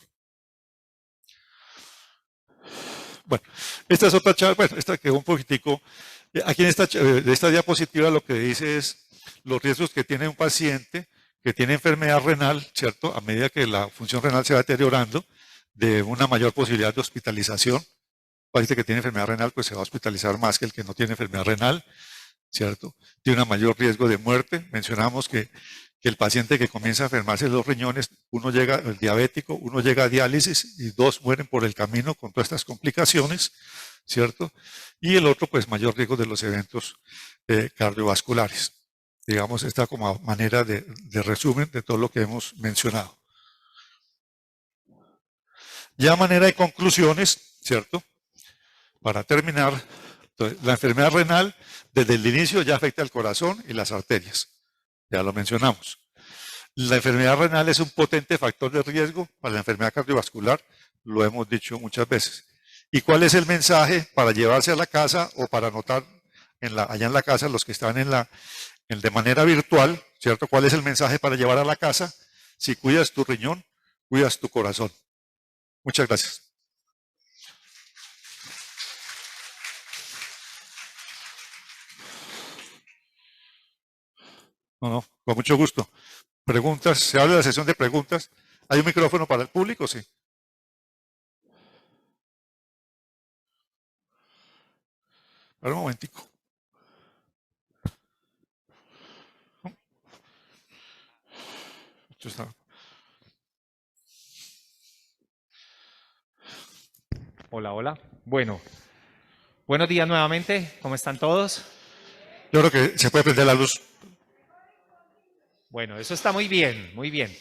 Bueno, esta es otra charla, bueno, esta quedó un poquitico. Aquí en esta diapositiva lo que dice es los riesgos que tiene un paciente que tiene enfermedad renal, ¿cierto? A medida que la función renal se va deteriorando, de una mayor posibilidad de hospitalización. El paciente que tiene enfermedad renal, pues se va a hospitalizar más que el que no tiene enfermedad renal, ¿cierto? Tiene un mayor riesgo de muerte. Mencionamos que el paciente que comienza a enfermarse de los riñones, el diabético, uno llega a diálisis y 2 mueren por el camino con todas estas complicaciones, ¿cierto? Y el otro, pues mayor riesgo de los eventos cardiovasculares. Digamos, esta como manera de resumen de todo lo que hemos mencionado. Ya a manera de conclusiones, ¿cierto? Para terminar, entonces, la enfermedad renal desde el inicio ya afecta al corazón y las arterias. Ya lo mencionamos. La enfermedad renal es un potente factor de riesgo para la enfermedad cardiovascular, lo hemos dicho muchas veces. ¿Y cuál es el mensaje para llevarse a la casa o para anotar allá en la casa, los que están de manera virtual, ¿cierto? ¿Cuál es el mensaje para llevar a la casa? Si cuidas tu riñón, cuidas tu corazón. Muchas gracias. No, con mucho gusto. Preguntas, se habla de la sesión de preguntas. ¿Hay un micrófono para el público? Sí. Espera un momentico. Hola, hola. Bueno, buenos días nuevamente. ¿Cómo están todos? Yo creo que se puede prender la luz. Bueno, eso está muy bien, muy bien.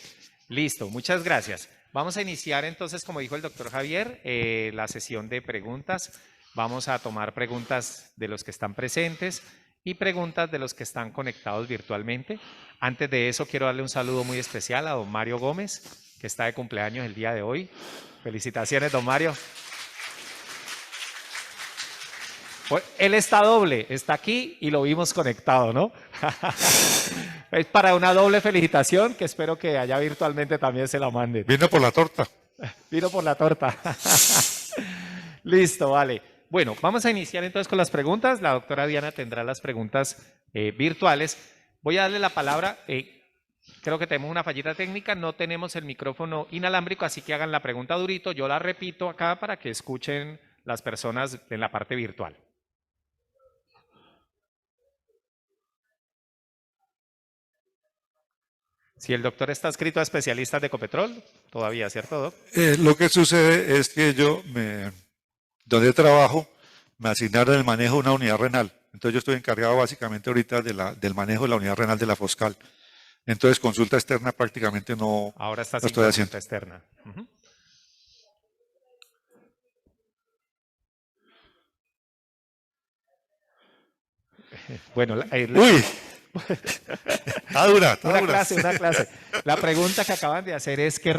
Listo, muchas gracias. Vamos a iniciar entonces, como dijo el doctor Javier, la sesión de preguntas. Vamos a tomar preguntas de los que están presentes y preguntas de los que están conectados virtualmente. Antes de eso, quiero darle un saludo muy especial a don Mario Gómez, que está de cumpleaños el día de hoy. Felicitaciones, don Mario. Él está doble, está aquí y lo vimos conectado, ¿no? Es para una doble felicitación que espero que allá virtualmente también se la manden. Vino por la torta. Vino por la torta. Listo, vale. Bueno, vamos a iniciar entonces con las preguntas. La doctora Diana tendrá las preguntas virtuales. Voy a darle la palabra. Creo que tenemos una fallita técnica. No tenemos el micrófono inalámbrico, así que hagan la pregunta durito. Yo la repito acá para que escuchen las personas en la parte virtual. Si el doctor está adscrito a especialistas de Ecopetrol, todavía, ¿cierto, doc? Lo que sucede es que donde trabajo, me asignaron el manejo de una unidad renal. Entonces yo estoy encargado básicamente ahorita del manejo de la unidad renal de la Foscal. Entonces consulta externa prácticamente no. Ahora está sin consulta haciendo. Externa. Bueno, uy. Está dura. Una clase. La pregunta que acaban de hacer es ¿qué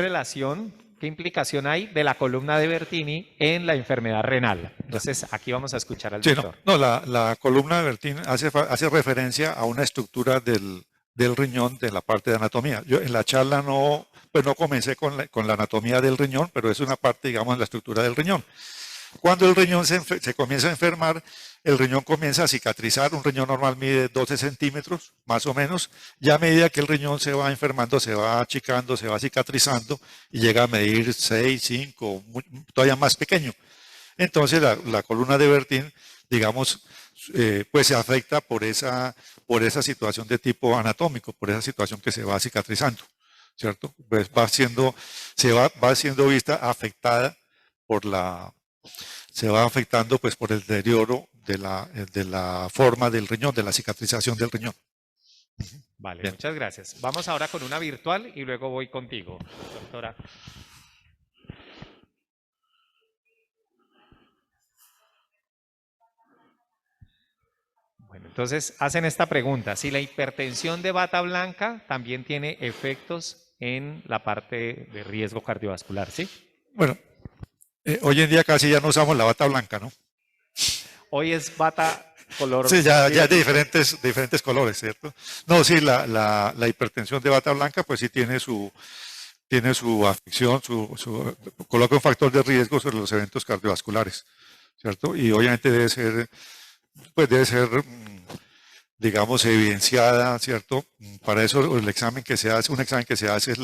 implicación hay de la columna de Bertini en la enfermedad renal? Entonces, aquí vamos a escuchar al doctor. No, la columna de Bertini hace referencia a una estructura del riñón de la parte de anatomía. Yo en la charla no comencé con la anatomía del riñón, pero es una parte, digamos, de la estructura del riñón. Cuando el riñón se comienza a enfermar, el riñón comienza a cicatrizar. Un riñón normal mide 12 centímetros, más o menos. Ya a medida que el riñón se va enfermando, se va achicando, se va cicatrizando y llega a medir 6, 5, todavía más pequeño. Entonces la columna de Bertin, digamos, pues se afecta por esa situación de tipo anatómico, por esa situación que se va cicatrizando, ¿cierto? Pues va siendo vista afectada se va afectando pues por el deterioro de la forma del riñón, de la cicatrización del riñón. Vale, bien. Muchas gracias. Vamos ahora con una virtual y luego voy contigo, doctora. Bueno, entonces hacen esta pregunta. Si la hipertensión de bata blanca también tiene efectos en la parte de riesgo cardiovascular, ¿sí? Bueno, hoy en día casi ya no usamos la bata blanca, ¿no? Hoy es bata color. Sí, ya de diferentes colores, ¿cierto? No, sí, la hipertensión de bata blanca, pues sí tiene su afección, coloca un factor de riesgo sobre los eventos cardiovasculares. ¿cierto? Y obviamente debe ser, digamos, evidenciada, ¿cierto? Para eso el examen que se hace, un examen que se hace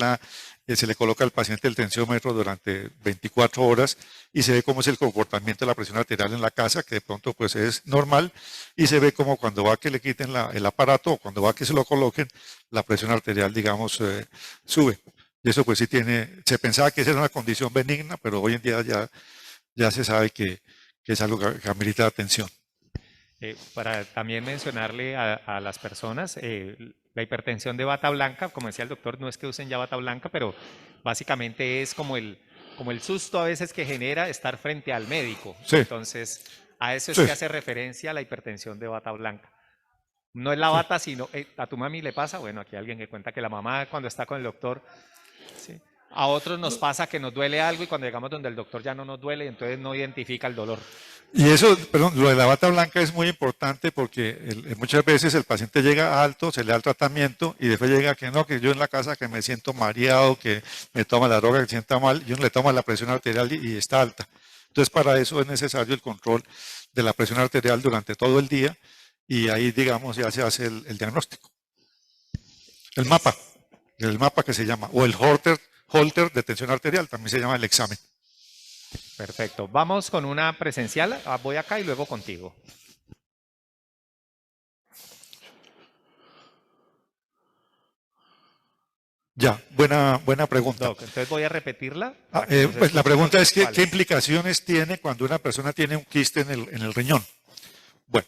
se le coloca al paciente el tensiómetro durante 24 horas y se ve cómo es el comportamiento de la presión arterial en la casa, que de pronto pues es normal, y se ve como cuando va a que le quiten el aparato o cuando va a que se lo coloquen, la presión arterial, digamos, sube. Y eso pues sí se pensaba que esa era una condición benigna, pero hoy en día ya se sabe que es algo que amerita atención. Para también mencionarle a las personas, la hipertensión de bata blanca, como decía el doctor, no es que usen ya bata blanca, pero básicamente es como el susto a veces que genera estar frente al médico. Sí. Entonces, a eso es Sí. que hace referencia la hipertensión de bata blanca. No es la bata, sino a tu mami le pasa, bueno, aquí hay alguien que cuenta que la mamá cuando está con el doctor, ¿sí? A otros nos pasa que nos duele algo y cuando llegamos donde el doctor ya no nos duele y entonces no identifica el dolor. Y eso, perdón, lo de la bata blanca es muy importante porque muchas veces el paciente llega alto, se le da el tratamiento y después llega que no, que yo en la casa que me siento mareado, que me toma la droga, que se sienta mal, y uno le toma la presión arterial y está alta. Entonces para eso es necesario el control de la presión arterial durante todo el día y ahí, digamos, ya se hace el diagnóstico. El mapa que se llama, o el holter de tensión arterial, también se llama el examen. Perfecto. Vamos con una presencial. Voy acá y luego contigo. Ya, buena pregunta. Doc, entonces voy a repetirla. Pues la pregunta es ¿qué implicaciones tiene cuando una persona tiene un quiste en el riñón? Bueno,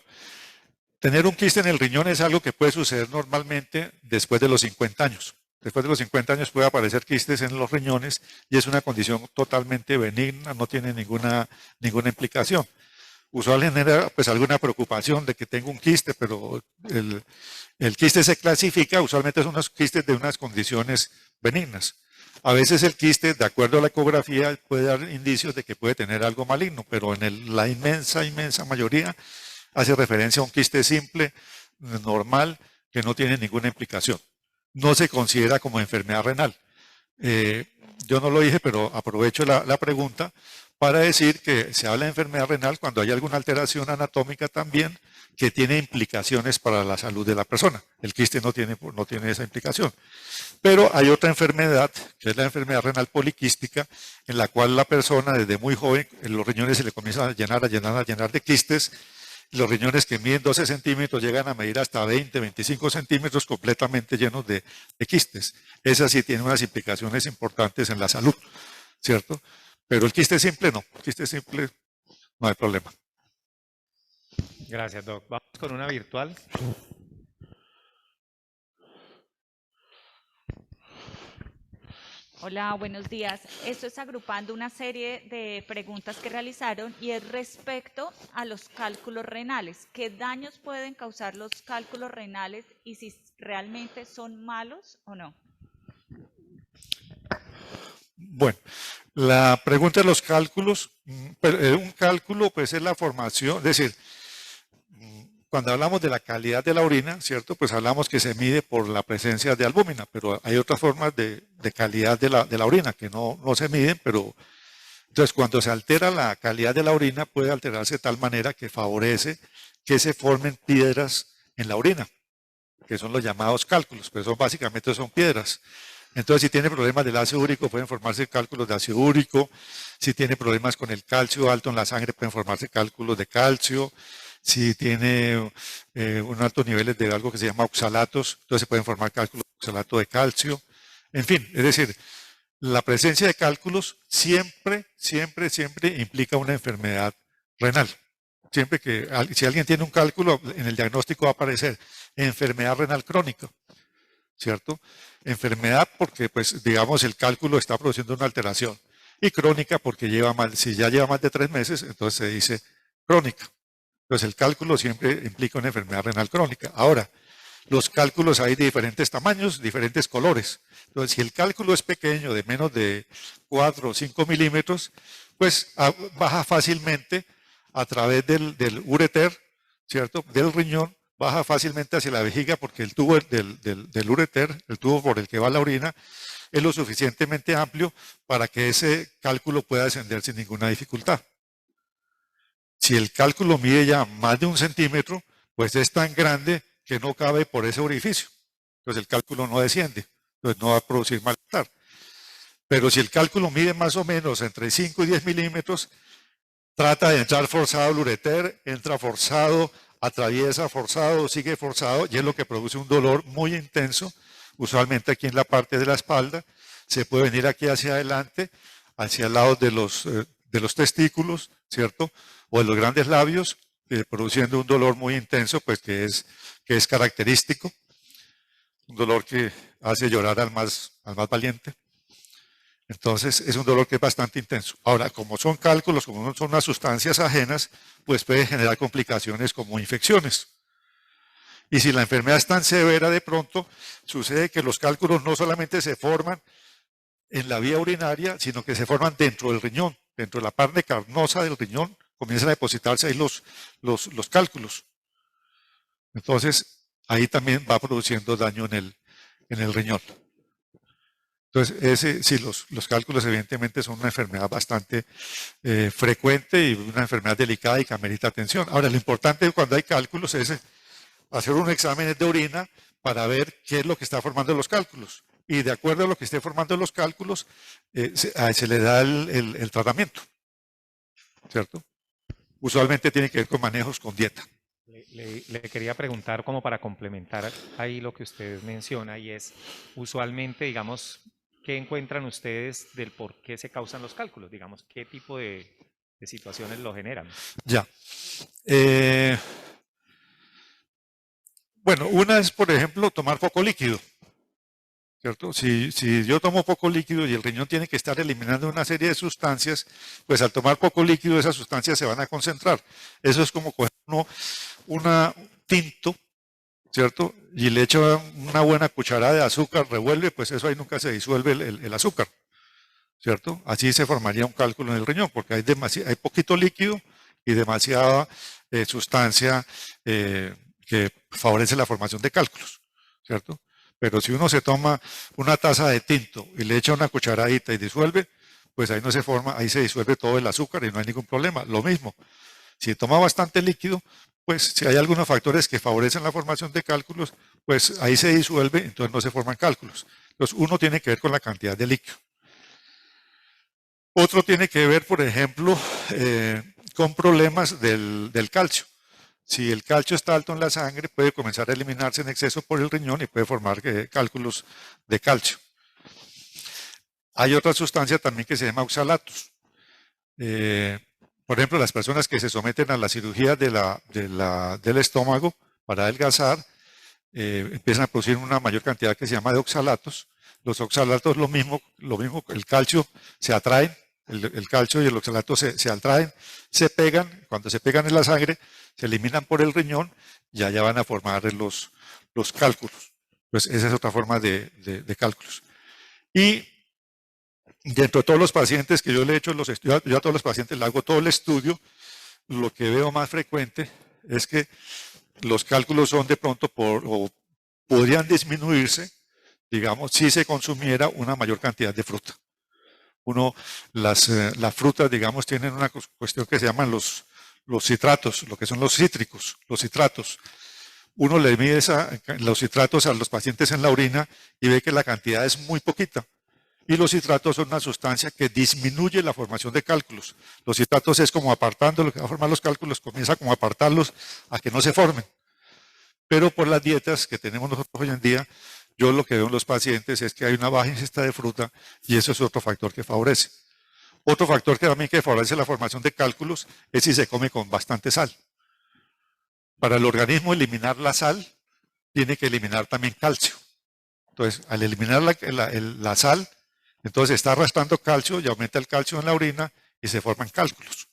tener un quiste en el riñón es algo que puede suceder normalmente después de los 50 años. Después de los 50 años puede aparecer quistes en los riñones y es una condición totalmente benigna, no tiene ninguna implicación. Usualmente genera pues alguna preocupación de que tengo un quiste, pero el quiste se clasifica, usualmente son unos quistes de unas condiciones benignas. A veces el quiste, de acuerdo a la ecografía, puede dar indicios de que puede tener algo maligno, pero en la inmensa mayoría hace referencia a un quiste simple, normal, que no tiene ninguna implicación. No se considera como enfermedad renal. Yo no lo dije, pero aprovecho la pregunta para decir que se habla de enfermedad renal cuando hay alguna alteración anatómica también que tiene implicaciones para la salud de la persona. El quiste no tiene esa implicación. Pero hay otra enfermedad, que es la enfermedad renal poliquística, en la cual la persona desde muy joven, en los riñones se le comienzan a llenar de quistes. Los riñones que miden 12 centímetros llegan a medir hasta 20, 25 centímetros completamente llenos de quistes. Esa sí tiene unas implicaciones importantes en la salud, ¿cierto? Pero el quiste simple no, el quiste simple no hay problema. Gracias, Doc. Vamos con una virtual. Hola, buenos días. Esto es agrupando una serie de preguntas que realizaron y es respecto a los cálculos renales. ¿Qué daños pueden causar los cálculos renales y si realmente son malos o no? Bueno, la pregunta de los cálculos, un cálculo pues es la formación, es decir, cuando hablamos de la calidad de la orina, ¿cierto? Pues hablamos que se mide por la presencia de albúmina, pero hay otras formas de calidad de la orina que no se miden, pero entonces cuando se altera la calidad de la orina puede alterarse de tal manera que favorece que se formen piedras en la orina, que son los llamados cálculos, pero básicamente son piedras. Entonces, si tiene problemas del ácido úrico, pueden formarse cálculos de ácido úrico. Si tiene problemas con el calcio alto en la sangre, pueden formarse cálculos de calcio. Si tiene un alto niveles de algo que se llama oxalatos, entonces se pueden formar cálculos de oxalato de calcio. En fin, es decir, la presencia de cálculos siempre implica una enfermedad renal. Siempre que, si alguien tiene un cálculo, en el diagnóstico va a aparecer enfermedad renal crónica, ¿cierto? Enfermedad porque, pues, digamos, el cálculo está produciendo una alteración. Y crónica porque si ya lleva más de 3 meses, entonces se dice crónica. Entonces el cálculo siempre implica una enfermedad renal crónica. Ahora, los cálculos hay de diferentes tamaños, diferentes colores. Entonces, si el cálculo es pequeño, de menos de 4 o 5 milímetros, pues baja fácilmente a través del ureter, ¿cierto? Del riñón, baja fácilmente hacia la vejiga porque el tubo del ureter, el tubo por el que va la orina, es lo suficientemente amplio para que ese cálculo pueda descender sin ninguna dificultad. Si el cálculo mide ya más de 1 centímetro, pues es tan grande que no cabe por ese orificio. Entonces el cálculo no desciende, entonces no va a producir malestar. Pero si el cálculo mide más o menos entre 5 y 10 milímetros, trata de entrar forzado al ureter, entra forzado, atraviesa forzado, sigue forzado, y es lo que produce un dolor muy intenso, usualmente aquí en la parte de la espalda. Se puede venir aquí hacia adelante, hacia el lado de los testículos, ¿cierto? O de los grandes labios, produciendo un dolor muy intenso, pues que es característico. Un dolor que hace llorar al más valiente. Entonces, es un dolor que es bastante intenso. Ahora, como son cálculos, como no son unas sustancias ajenas, pues puede generar complicaciones como infecciones. Y si la enfermedad es tan severa, de pronto sucede que los cálculos no solamente se forman en la vía urinaria, sino que se forman dentro del riñón, dentro de la parte carnosa del riñón, comienzan a depositarse ahí los cálculos. Entonces, ahí también va produciendo daño en el riñón. Entonces, sí, los cálculos evidentemente son una enfermedad bastante frecuente y una enfermedad delicada y que amerita atención. Ahora, lo importante cuando hay cálculos es hacer un examen de orina para ver qué es lo que está formando los cálculos. Y de acuerdo a lo que esté formando los cálculos, se le da el tratamiento, ¿cierto? Usualmente tiene que ver con manejos con dieta. Le quería preguntar como para complementar ahí lo que usted menciona y es usualmente, digamos, ¿qué encuentran ustedes del por qué se causan los cálculos? Digamos, ¿qué tipo de situaciones lo generan? Ya. Bueno, una es, por ejemplo, tomar poco líquido, ¿cierto? Si yo tomo poco líquido y el riñón tiene que estar eliminando una serie de sustancias, pues al tomar poco líquido esas sustancias se van a concentrar. Eso es como coger un tinto, ¿cierto? Y le echa una buena cucharada de azúcar, revuelve, pues eso ahí nunca se disuelve el azúcar, ¿cierto? Así se formaría un cálculo en el riñón, porque hay poquito líquido y demasiada sustancia que favorece la formación de cálculos, ¿cierto? Pero si uno se toma una taza de tinto y le echa una cucharadita y disuelve, pues ahí no se forma, ahí se disuelve todo el azúcar y no hay ningún problema. Lo mismo, si toma bastante líquido, pues si hay algunos factores que favorecen la formación de cálculos, pues ahí se disuelve, entonces no se forman cálculos. Entonces uno tiene que ver con la cantidad de líquido. Otro tiene que ver, por ejemplo, con problemas del calcio. Si el calcio está alto en la sangre, puede comenzar a eliminarse en exceso por el riñón y puede formar cálculos de calcio. Hay otra sustancia también que se llama oxalatos. Por ejemplo, las personas que se someten a la cirugía del estómago para adelgazar, empiezan a producir una mayor cantidad que se llama de oxalatos. Los oxalatos, lo mismo, el calcio se atraen, el calcio y el oxalato se atraen, se pegan, cuando se pegan en la sangre, se eliminan por el riñón y allá van a formar los cálculos. Pues esa es otra forma de cálculos. Y dentro de todos los pacientes que yo le he hecho los estudios, yo a todos los pacientes le hago todo el estudio, lo que veo más frecuente es que los cálculos son de pronto o podrían disminuirse, digamos, si se consumiera una mayor cantidad de fruta. Las frutas, digamos, tienen una cuestión que se llaman los citratos, lo que son los cítricos, los citratos. Uno le mide los citratos a los pacientes en la orina y ve que la cantidad es muy poquita. Y los citratos son una sustancia que disminuye la formación de cálculos. Los citratos es como apartando lo que va a formar los cálculos, comienza como a apartarlos a que no se formen. Pero por las dietas que tenemos nosotros hoy en día, yo lo que veo en los pacientes es que hay una baja ingesta de fruta y eso es otro factor que favorece. Otro factor que también que favorece la formación de cálculos es si se come con bastante sal. Para el organismo eliminar la sal, tiene que eliminar también calcio. Entonces, al eliminar la sal, entonces está arrastrando calcio y aumenta el calcio en la orina y se forman cálculos,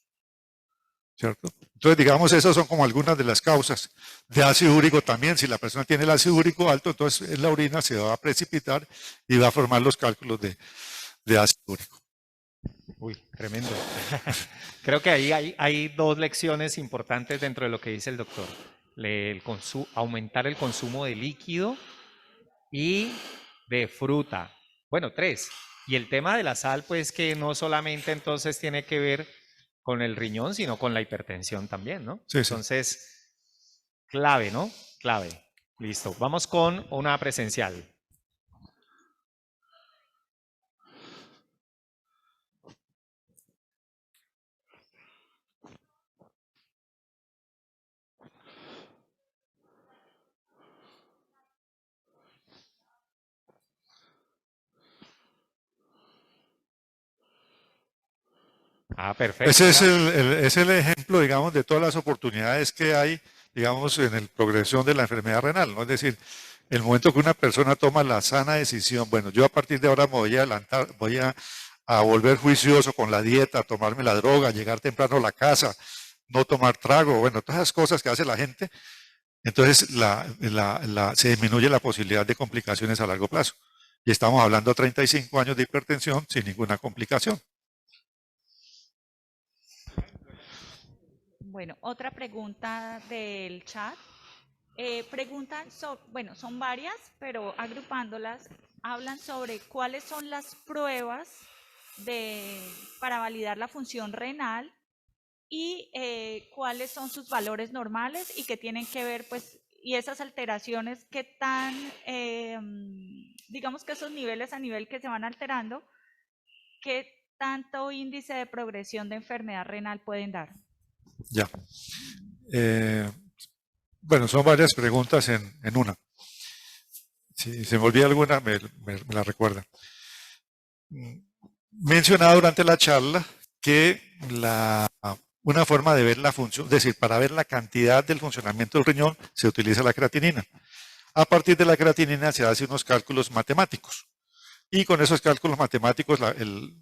¿cierto? Entonces, digamos, esas son como algunas de las causas. De ácido úrico también, si la persona tiene el ácido úrico alto, entonces en la orina se va a precipitar y va a formar los cálculos de ácido úrico. Uy, tremendo. Creo que ahí hay dos lecciones importantes dentro de lo que dice el doctor. Aumentar el consumo de líquido y de fruta. Bueno, 3. Y el tema de la sal, pues que no solamente entonces tiene que ver con el riñón, sino con la hipertensión también, ¿no? Sí, sí. Entonces, clave, ¿no? Clave. Listo. Vamos con una presencial. Ah, perfecto. Ese es el ejemplo, digamos, de todas las oportunidades que hay, digamos, en el progresión de la enfermedad renal, ¿no? Es decir, el momento que una persona toma la sana decisión, bueno, yo a partir de ahora me voy a adelantar, a volver juicioso con la dieta, a tomarme la droga, llegar temprano a la casa, no tomar trago, bueno, todas esas cosas que hace la gente, entonces se disminuye la posibilidad de complicaciones a largo plazo. Y estamos hablando de 35 años de hipertensión sin ninguna complicación. Bueno, otra pregunta del chat. Preguntan, bueno, son varias, pero agrupándolas, hablan sobre cuáles son las pruebas para validar la función renal y cuáles son sus valores normales y que tienen que ver, pues, y esas alteraciones, qué tan, digamos que esos niveles a nivel que se van alterando, qué tanto índice de progresión de enfermedad renal pueden dar. Ya. Bueno, son varias preguntas en una. Si se me olvida alguna, me la recuerda. Mencionaba durante la charla que una forma de ver la función, es decir, para ver la cantidad del funcionamiento del riñón, se utiliza la creatinina. A partir de la creatinina se hacen unos cálculos matemáticos. Y con esos cálculos matemáticos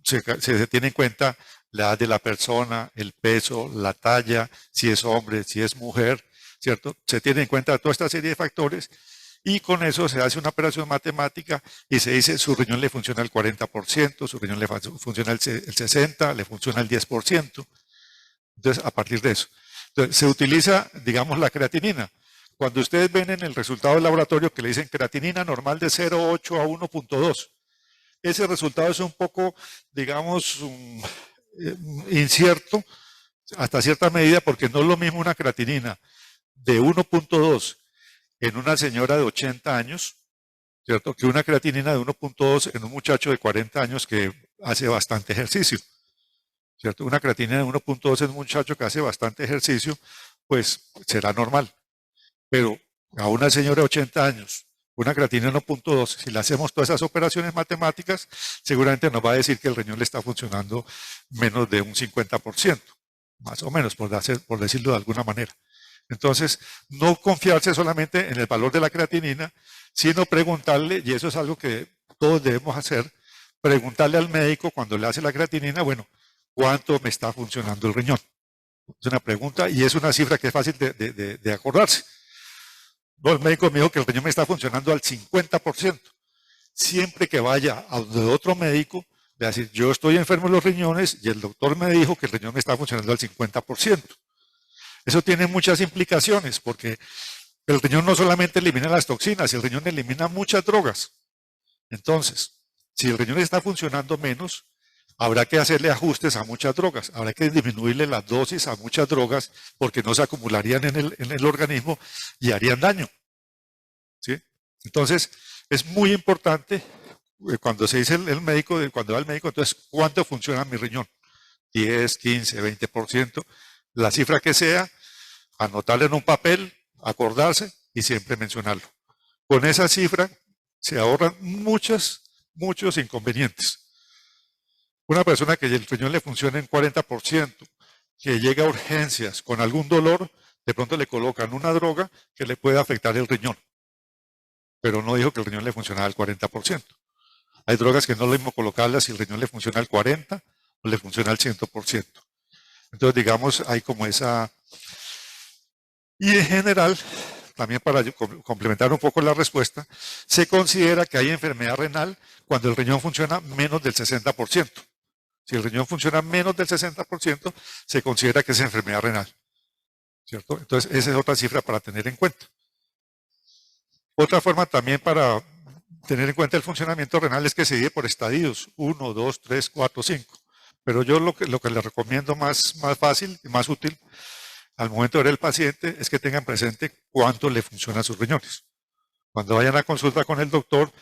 se tiene en cuenta la edad de la persona, el peso, la talla, si es hombre, si es mujer, ¿cierto? Se tiene en cuenta toda esta serie de factores y con eso se hace una operación matemática y se dice su riñón le funciona el 40%, su riñón le funciona el 60%, le funciona el 10%. Entonces, a partir de eso. Entonces, se utiliza, digamos, la creatinina. Cuando ustedes ven en el resultado del laboratorio que le dicen creatinina normal de 0,8 a 1,2, ese resultado es un poco, digamos, incierto hasta cierta medida porque no es lo mismo una creatinina de 1,2 en una señora de 80 años, ¿cierto? Que una creatinina de 1,2 en un muchacho de 40 años que hace bastante ejercicio, ¿cierto? Una creatinina de 1,2 en un muchacho que hace bastante ejercicio, pues será normal. Pero a una señora de 80 años, una creatinina de 1,2, si le hacemos todas esas operaciones matemáticas, seguramente nos va a decir que el riñón le está funcionando menos de un 50%, más o menos, por decirlo de alguna manera. Entonces, no confiarse solamente en el valor de la creatinina, sino preguntarle, y eso es algo que todos debemos hacer, preguntarle al médico cuando le hace la creatinina, bueno, ¿cuánto me está funcionando el riñón? Es una pregunta y es una cifra que es fácil de acordarse. No, el médico me dijo que el riñón me está funcionando al 50%. Siempre que vaya a otro médico, le va a decir, yo estoy enfermo de los riñones y el doctor me dijo que el riñón me está funcionando al 50%. Eso tiene muchas implicaciones porque el riñón no solamente elimina las toxinas, el riñón elimina muchas drogas. Entonces, si el riñón está funcionando menos, habrá que hacerle ajustes a muchas drogas, habrá que disminuirle las dosis a muchas drogas porque no se acumularían en el organismo y harían daño. ¿Sí? Entonces, es muy importante cuando se dice el médico, cuando va al médico, entonces, ¿cuánto funciona mi riñón? 10, 15, 20%, la cifra que sea, anotarle en un papel, acordarse y siempre mencionarlo. Con esa cifra se ahorran muchos inconvenientes. Una persona que el riñón le funciona en 40%, que llega a urgencias con algún dolor, de pronto le colocan una droga que le puede afectar el riñón. Pero no dijo que el riñón le funcionaba al 40%. Hay drogas que no es lo mismo colocarlas si el riñón le funciona al 40% o le funciona al 100%. Entonces, digamos, hay como esa... Y en general, también para complementar un poco la respuesta, se considera que hay enfermedad renal cuando el riñón funciona menos del 60%. Si el riñón funciona menos del 60%, se considera que es enfermedad renal. ¿Cierto? Entonces, esa es otra cifra para tener en cuenta. Otra forma también para tener en cuenta el funcionamiento renal es que se divide por estadios, 1, 2, 3, 4, 5. Pero yo lo que le recomiendo más fácil y más útil al momento de ver al paciente es que tengan presente cuánto le funcionan sus riñones. Cuando vayan a consulta con el doctor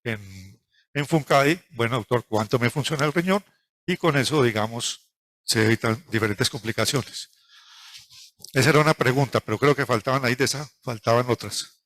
en Funcadi, bueno, doctor, ¿cuánto me funciona el riñón? Y con eso, digamos, se evitan diferentes complicaciones. Esa era una pregunta, pero creo que faltaban ahí de esa, faltaban otras.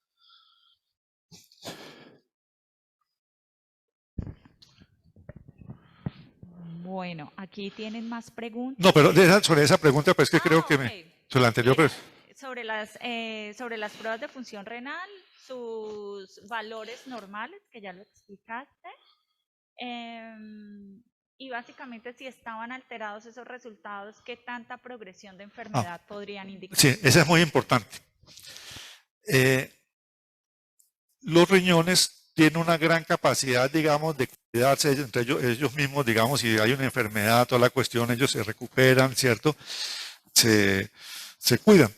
Bueno, aquí tienen más preguntas. No, pero sobre esa pregunta, pues que creo que ok. sobre la anterior, pues, Sobre las pruebas de función renal, sus valores normales, que ya lo explicaste, y básicamente si estaban alterados esos resultados, ¿qué tanta progresión de enfermedad podrían indicar? sí, esa es muy importante. Los riñones tienen una gran capacidad, digamos, de cuidarse entre ellos mismos, digamos, si hay una enfermedad, toda la cuestión, ellos se recuperan, ¿cierto? Se cuidan.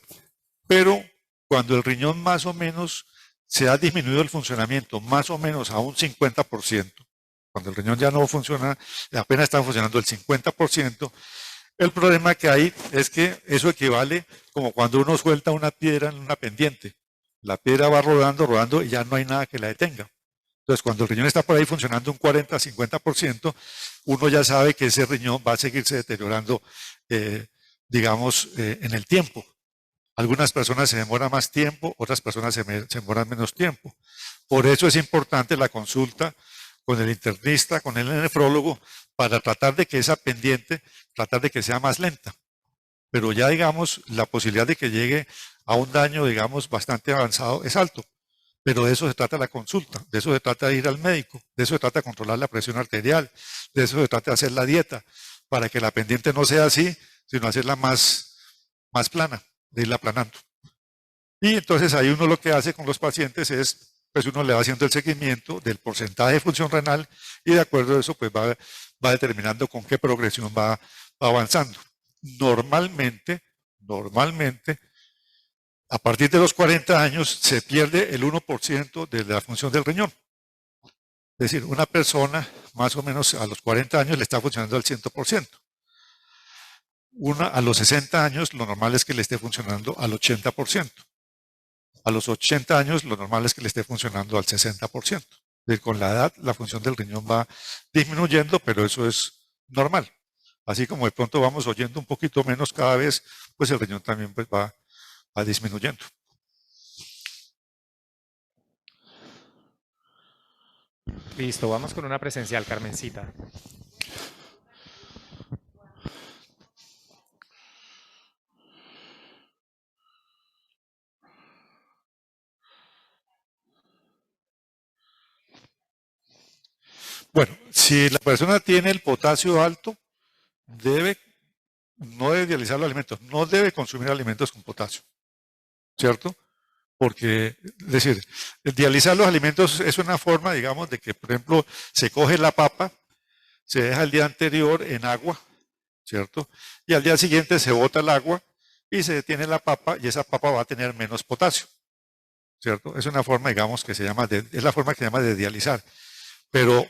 Pero cuando el riñón más o menos se ha disminuido el funcionamiento, más o menos a un 50%, cuando el riñón ya no funciona, apenas está funcionando el 50%, el problema que hay es que eso equivale como cuando uno suelta una piedra en una pendiente. La piedra va rodando, rodando y ya no hay nada que la detenga. Entonces, cuando el riñón está por ahí funcionando un 40-50%, uno ya sabe que ese riñón va a seguirse deteriorando, digamos, en el tiempo. Algunas personas se demoran más tiempo, otras personas se demoran menos tiempo. Por eso es importante la consulta con el internista, con el nefrólogo, para tratar de que esa pendiente, tratar de que sea más lenta. Pero ya, digamos, la posibilidad de que llegue a un daño, digamos, bastante avanzado es alto. Pero de eso se trata la consulta, de eso se trata de ir al médico, de eso se trata de controlar la presión arterial, de eso se trata de hacer la dieta, para que la pendiente no sea así, sino hacerla más plana, de irla aplanando. Y entonces ahí uno lo que hace con los pacientes es, pues uno le va haciendo el seguimiento del porcentaje de función renal y de acuerdo a eso pues va determinando con qué progresión va avanzando. Normalmente, a partir de los 40 años se pierde el 1% de la función del riñón. Es decir, una persona más o menos a los 40 años le está funcionando al 100%. A los 60 años lo normal es que le esté funcionando al 80%. A los 80 años lo normal es que le esté funcionando al 60%. Con la edad la función del riñón va disminuyendo, pero eso es normal. Así como de pronto vamos oyendo un poquito menos cada vez, pues el riñón también pues va disminuyendo. Listo, vamos con una presencial, Carmencita. Bueno, si la persona tiene el potasio alto, no debe dializar los alimentos, no debe consumir alimentos con potasio, ¿cierto? Porque, es decir, dializar los alimentos es una forma, digamos, de que, por ejemplo, se coge la papa, se deja el día anterior en agua, ¿cierto? Y al día siguiente se bota el agua y se detiene la papa y esa papa va a tener menos potasio, ¿cierto? Es una forma, digamos, que se llama, es la forma que se llama de dializar. Pero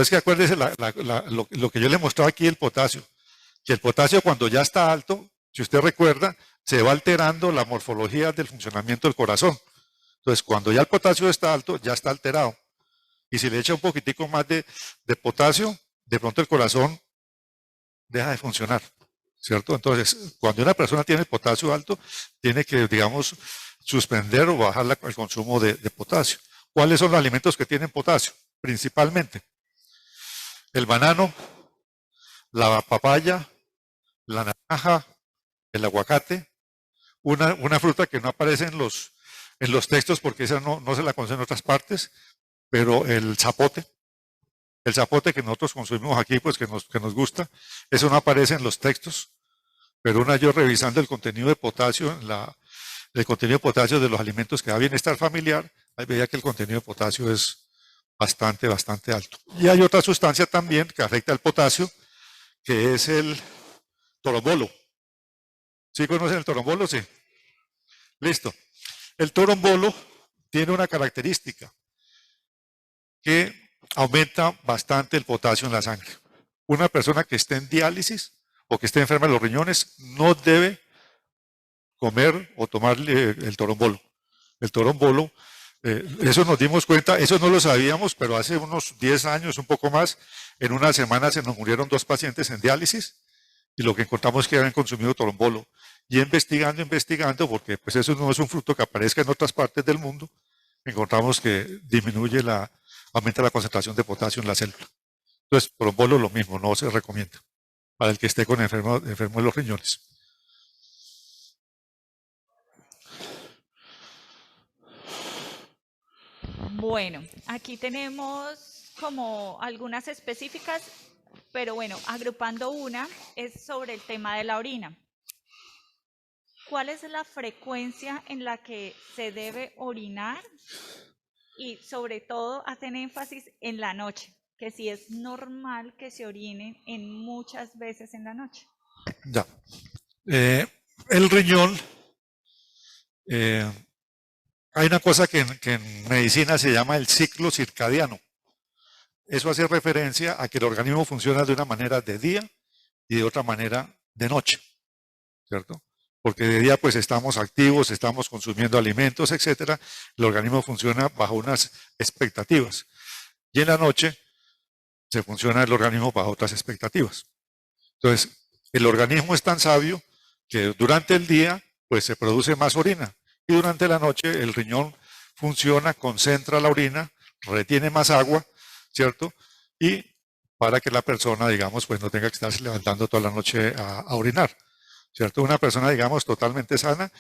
es que acuérdese lo que yo le mostraba aquí, el potasio, que el potasio cuando ya está alto, si usted recuerda, se va alterando la morfología del funcionamiento del corazón. Entonces, cuando ya el potasio está alto, ya está alterado. Y si le echa un poquitico más de potasio, de pronto el corazón deja de funcionar, ¿cierto? Entonces, cuando una persona tiene el potasio alto, tiene que, digamos, suspender o bajar el consumo de potasio. ¿Cuáles son los alimentos que tienen potasio? Principalmente el banano, la papaya, la naranja, el aguacate, una fruta que no aparece en los textos porque esa no se la conoce en otras partes, pero el zapote que nosotros consumimos aquí, pues que nos gusta, eso no aparece en los textos, pero yo revisando el contenido de potasio, el contenido de potasio de los alimentos que da bienestar familiar, ahí veía que el contenido de potasio es bastante alto. Y hay otra sustancia también que afecta al potasio, que es el torombolo. ¿Sí conocen el torombolo? Sí. Listo. El torombolo tiene una característica que aumenta bastante el potasio en la sangre. una persona que esté en diálisis o que esté enferma de los riñones no debe comer o tomar el torombolo. El torombolo, eso nos dimos cuenta, eso no lo sabíamos, pero hace unos 10 años, un poco más, en una semana se nos murieron 2 pacientes en diálisis y lo que encontramos es que habían consumido torombolo. Y investigando, porque pues eso no es un fruto que aparezca en otras partes del mundo, encontramos que aumenta la concentración de potasio en la célula. Entonces, torombolo lo mismo, no se recomienda para el que esté con enfermo de los riñones. Bueno, aquí tenemos como algunas específicas, pero bueno, agrupando una, es sobre el tema de la orina. ¿Cuál es la frecuencia en la que se debe orinar? Y sobre todo hacen énfasis en la noche, que si es normal que se orinen en muchas veces en la noche. Ya. El riñón, hay una cosa que en medicina se llama el ciclo circadiano. Eso hace referencia a que el organismo funciona de una manera de día y de otra manera de noche, ¿cierto? Porque de día pues estamos activos, estamos consumiendo alimentos, etcétera. El organismo funciona bajo unas expectativas. Y en la noche se funciona el organismo bajo otras expectativas. Entonces, el organismo es tan sabio que durante el día pues se produce más orina y durante la noche el riñón funciona, concentra la orina, retiene más agua, ¿cierto? Y para que la persona, digamos, pues no tenga que estarse levantando toda la noche a orinar, ¿cierto? Una persona, digamos, totalmente sana,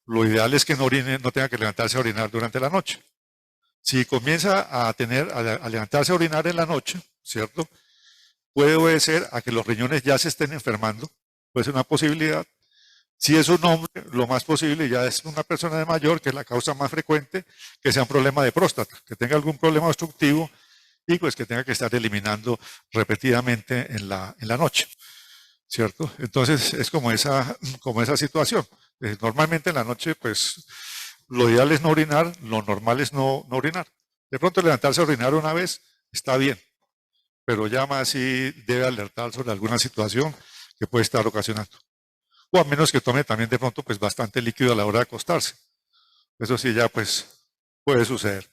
lo ideal es que no orine, no tenga que levantarse a orinar durante la noche. Si comienza a levantarse a orinar en la noche, ¿cierto? Puede obedecer a que los riñones ya se estén enfermando, puede ser una posibilidad. Si es un hombre, lo más posible ya es una persona de mayor, que es la causa más frecuente, que sea un problema de próstata, que tenga algún problema obstructivo y pues que tenga que estar eliminando repetidamente en la noche, ¿cierto? Entonces es como esa situación. Normalmente en la noche, pues lo ideal es no orinar, lo normal es no orinar. De pronto levantarse a orinar una vez está bien, pero ya más si debe alertar sobre alguna situación que puede estar ocasionando. O a menos que tome también de pronto pues bastante líquido a la hora de acostarse. Eso sí ya pues puede suceder.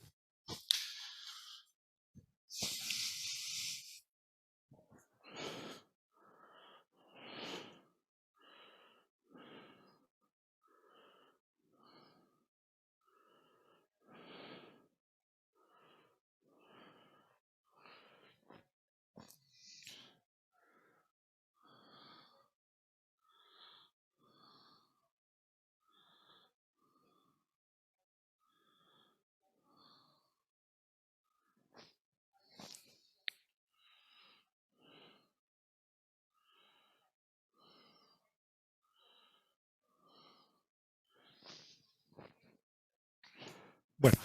Bueno,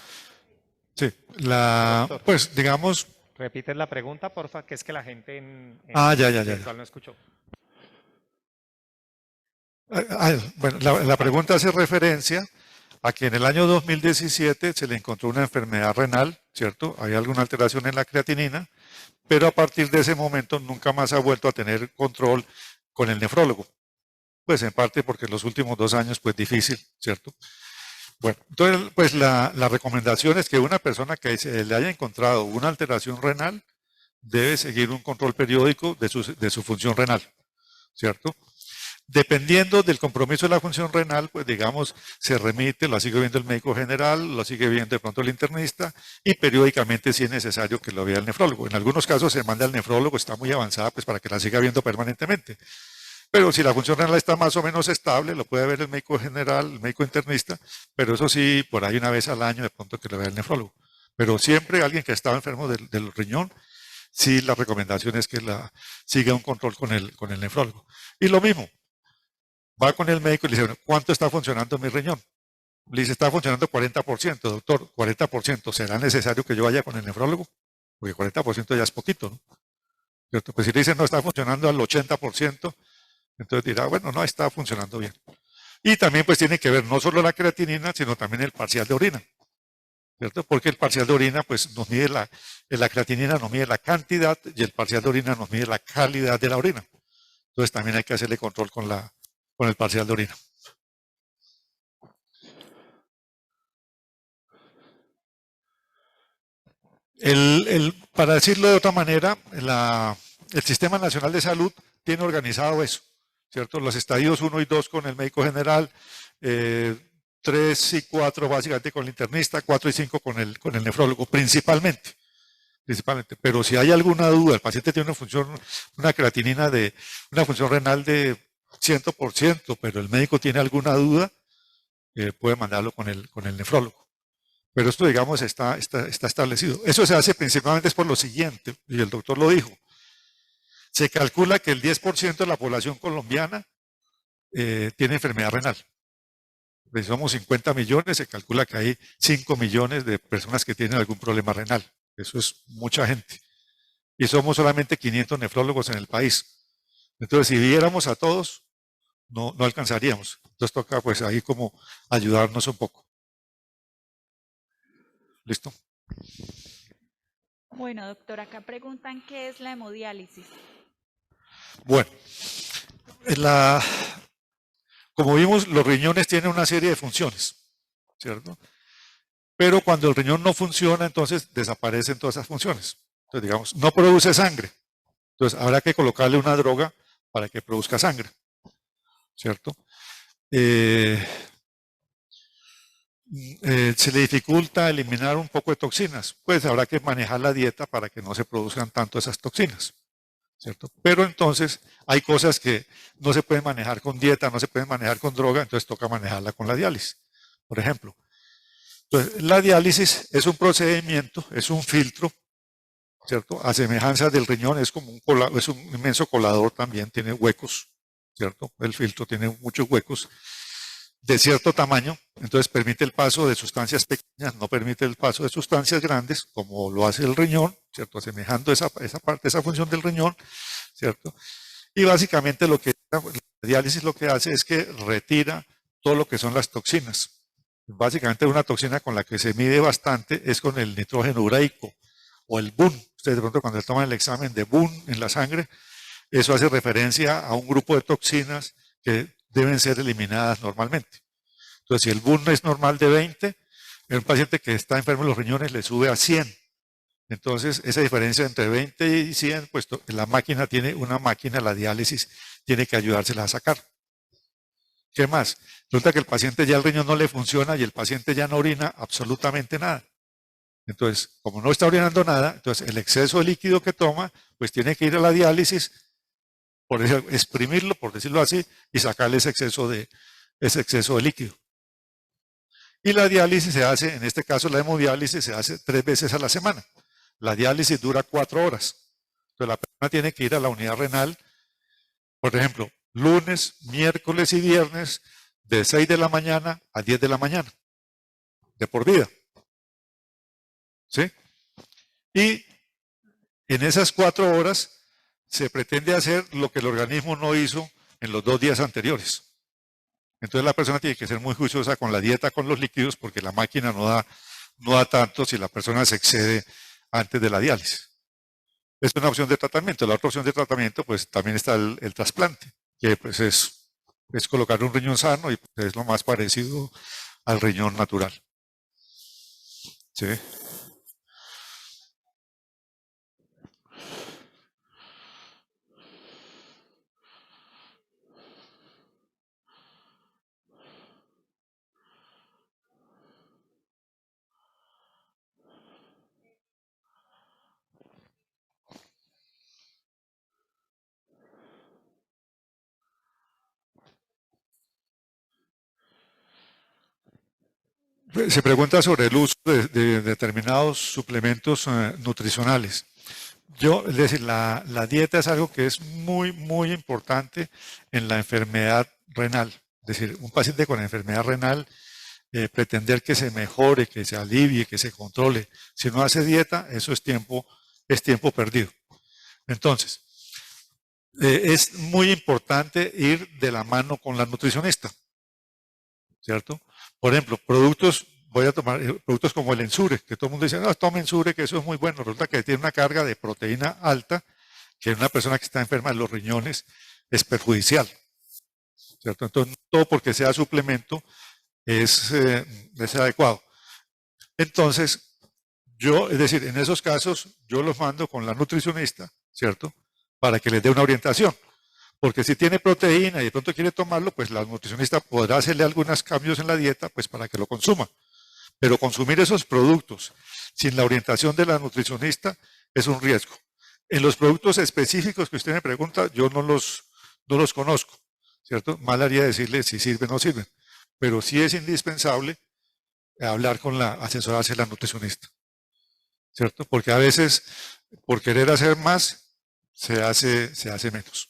sí, Doctor, pues digamos, repite la pregunta, porfa, que es que la gente en ya. virtual no escuchó. Bueno, la pregunta hace referencia a que en el año 2017 se le encontró una enfermedad renal, ¿cierto? Hay alguna alteración en la creatinina, pero a partir de ese momento nunca más ha vuelto a tener control con el nefrólogo. Pues en parte porque en los últimos 2 años, pues difícil, ¿cierto? Bueno, entonces, pues la recomendación es que una persona que se le haya encontrado una alteración renal debe seguir un control periódico de su función renal, ¿cierto? Dependiendo del compromiso de la función renal, pues digamos, se remite, lo sigue viendo el médico general, lo sigue viendo de pronto el internista y periódicamente si es necesario que lo vea el nefrólogo. En algunos casos se manda al nefrólogo, está muy avanzada, pues para que la siga viendo permanentemente. Pero si la función renal está más o menos estable, lo puede ver el médico general, el médico internista, pero eso sí, por ahí una vez al año de pronto que lo vea el nefrólogo. Pero siempre alguien que estaba enfermo del riñón, sí la recomendación es que siga un control con el nefrólogo. Y lo mismo, va con el médico y le dice, bueno, ¿cuánto está funcionando mi riñón? Le dice, está funcionando 40%, doctor, 40%, ¿será necesario que yo vaya con el nefrólogo? Porque 40% ya es poquito, ¿no? ¿Cierto? Pues si le dicen, no, está funcionando al 80%, entonces dirá, bueno, no, está funcionando bien. Y también pues tiene que ver no solo la creatinina, sino también el parcial de orina. ¿cierto? Porque el parcial de orina pues nos mide la creatinina nos mide la cantidad y el parcial de orina nos mide la calidad de la orina. Entonces también hay que hacerle control con el parcial de orina. Para decirlo de otra manera, el Sistema Nacional de Salud tiene organizado eso, ¿cierto? Los estadios 1 y 2 con el médico general, 3 y 4 básicamente con el internista, 4 y 5 con el nefrólogo, principalmente. Pero si hay alguna duda, el paciente tiene una creatinina una función renal de 100%, pero el médico tiene alguna duda, puede mandarlo con el nefrólogo. Pero esto, digamos, está establecido. Eso se hace principalmente es por lo siguiente, y el doctor lo dijo. Se calcula que el 10% de la población colombiana tiene enfermedad renal. Si somos 50 millones, se calcula que hay 5 millones de personas que tienen algún problema renal. Eso es mucha gente. Y somos solamente 500 nefrólogos en el país. Entonces, si viéramos a todos, no alcanzaríamos. Entonces toca pues ahí como ayudarnos un poco. ¿Listo? Bueno, doctor, acá preguntan qué es la hemodiálisis. Bueno, como vimos, los riñones tienen una serie de funciones, ¿cierto? Pero cuando el riñón no funciona, entonces desaparecen todas esas funciones. Entonces, digamos, no produce sangre. Entonces, habrá que colocarle una droga para que produzca sangre, ¿cierto? Se le dificulta eliminar un poco de toxinas, pues habrá que manejar la dieta para que no se produzcan tanto esas toxinas, ¿cierto? Pero entonces hay cosas que no se pueden manejar con dieta, no se pueden manejar con droga, entonces toca manejarla con la diálisis, por ejemplo. Entonces, la diálisis es un procedimiento, es un filtro, ¿cierto? A semejanza del riñón, es como es un inmenso colador también, tiene huecos, ¿cierto? El filtro tiene muchos huecos de cierto tamaño, entonces permite el paso de sustancias pequeñas, no permite el paso de sustancias grandes, como lo hace el riñón, ¿cierto? Asemejando esa parte, esa función del riñón, ¿cierto? Y básicamente la diálisis lo que hace es que retira todo lo que son las toxinas. Básicamente una toxina con la que se mide bastante es con el nitrógeno ureico o el BUN. Ustedes de pronto cuando toman el examen de BUN en la sangre, eso hace referencia a un grupo de toxinas que deben ser eliminadas normalmente. Entonces, si el BUN es normal de 20, en un paciente que está enfermo de los riñones le sube a 100. Entonces, esa diferencia entre 20 y 100, pues la máquina, la diálisis, tiene que ayudársela a sacar. ¿Qué más? Resulta que el paciente ya el riñón no le funciona y el paciente ya no orina absolutamente nada. Entonces, como no está orinando nada, entonces el exceso de líquido que toma, pues tiene que ir a la diálisis, exprimirlo, por decirlo así, y sacarle ese exceso de líquido. Y la diálisis se hace, en este caso la hemodiálisis, se hace 3 veces a la semana. La diálisis dura 4 horas. Entonces la persona tiene que ir a la unidad renal, por ejemplo, lunes, miércoles y viernes, de 6 de la mañana a 10 de la mañana, de por vida. ¿Sí? Y en esas 4 horas se pretende hacer lo que el organismo no hizo en los 2 días anteriores. Entonces la persona tiene que ser muy juiciosa con la dieta, con los líquidos, porque la máquina no da tanto si la persona se excede antes de la diálisis. Es una opción de tratamiento. La otra opción de tratamiento, pues también está el trasplante, que pues es colocar un riñón sano y pues, es lo más parecido al riñón natural. ¿Sí? Se pregunta sobre el uso de determinados suplementos nutricionales. Es decir, la dieta es algo que es muy, muy importante en la enfermedad renal. Es decir, un paciente con enfermedad renal, pretender que se mejore, que se alivie, que se controle, si no hace dieta, eso es tiempo perdido. Entonces, es muy importante ir de la mano con la nutricionista, ¿cierto? Por ejemplo, productos voy a tomar productos como el Ensure, que todo el mundo dice, no, tome Ensure, que eso es muy bueno. Resulta que tiene una carga de proteína alta, que en una persona que está enferma de los riñones es perjudicial, ¿cierto? Entonces, no todo porque sea suplemento es adecuado. Entonces, es decir, en esos casos, yo los mando con la nutricionista, ¿cierto? Para que les dé una orientación. Porque si tiene proteína y de pronto quiere tomarlo, pues la nutricionista podrá hacerle algunos cambios en la dieta, pues para que lo consuma. Pero consumir esos productos sin la orientación de la nutricionista es un riesgo. En los productos específicos que usted me pregunta, yo no los conozco, ¿cierto? Mal haría decirle si sirven o no sirven. Pero sí es indispensable hablar asesorarse la nutricionista, ¿cierto? Porque a veces, por querer hacer más, se hace menos.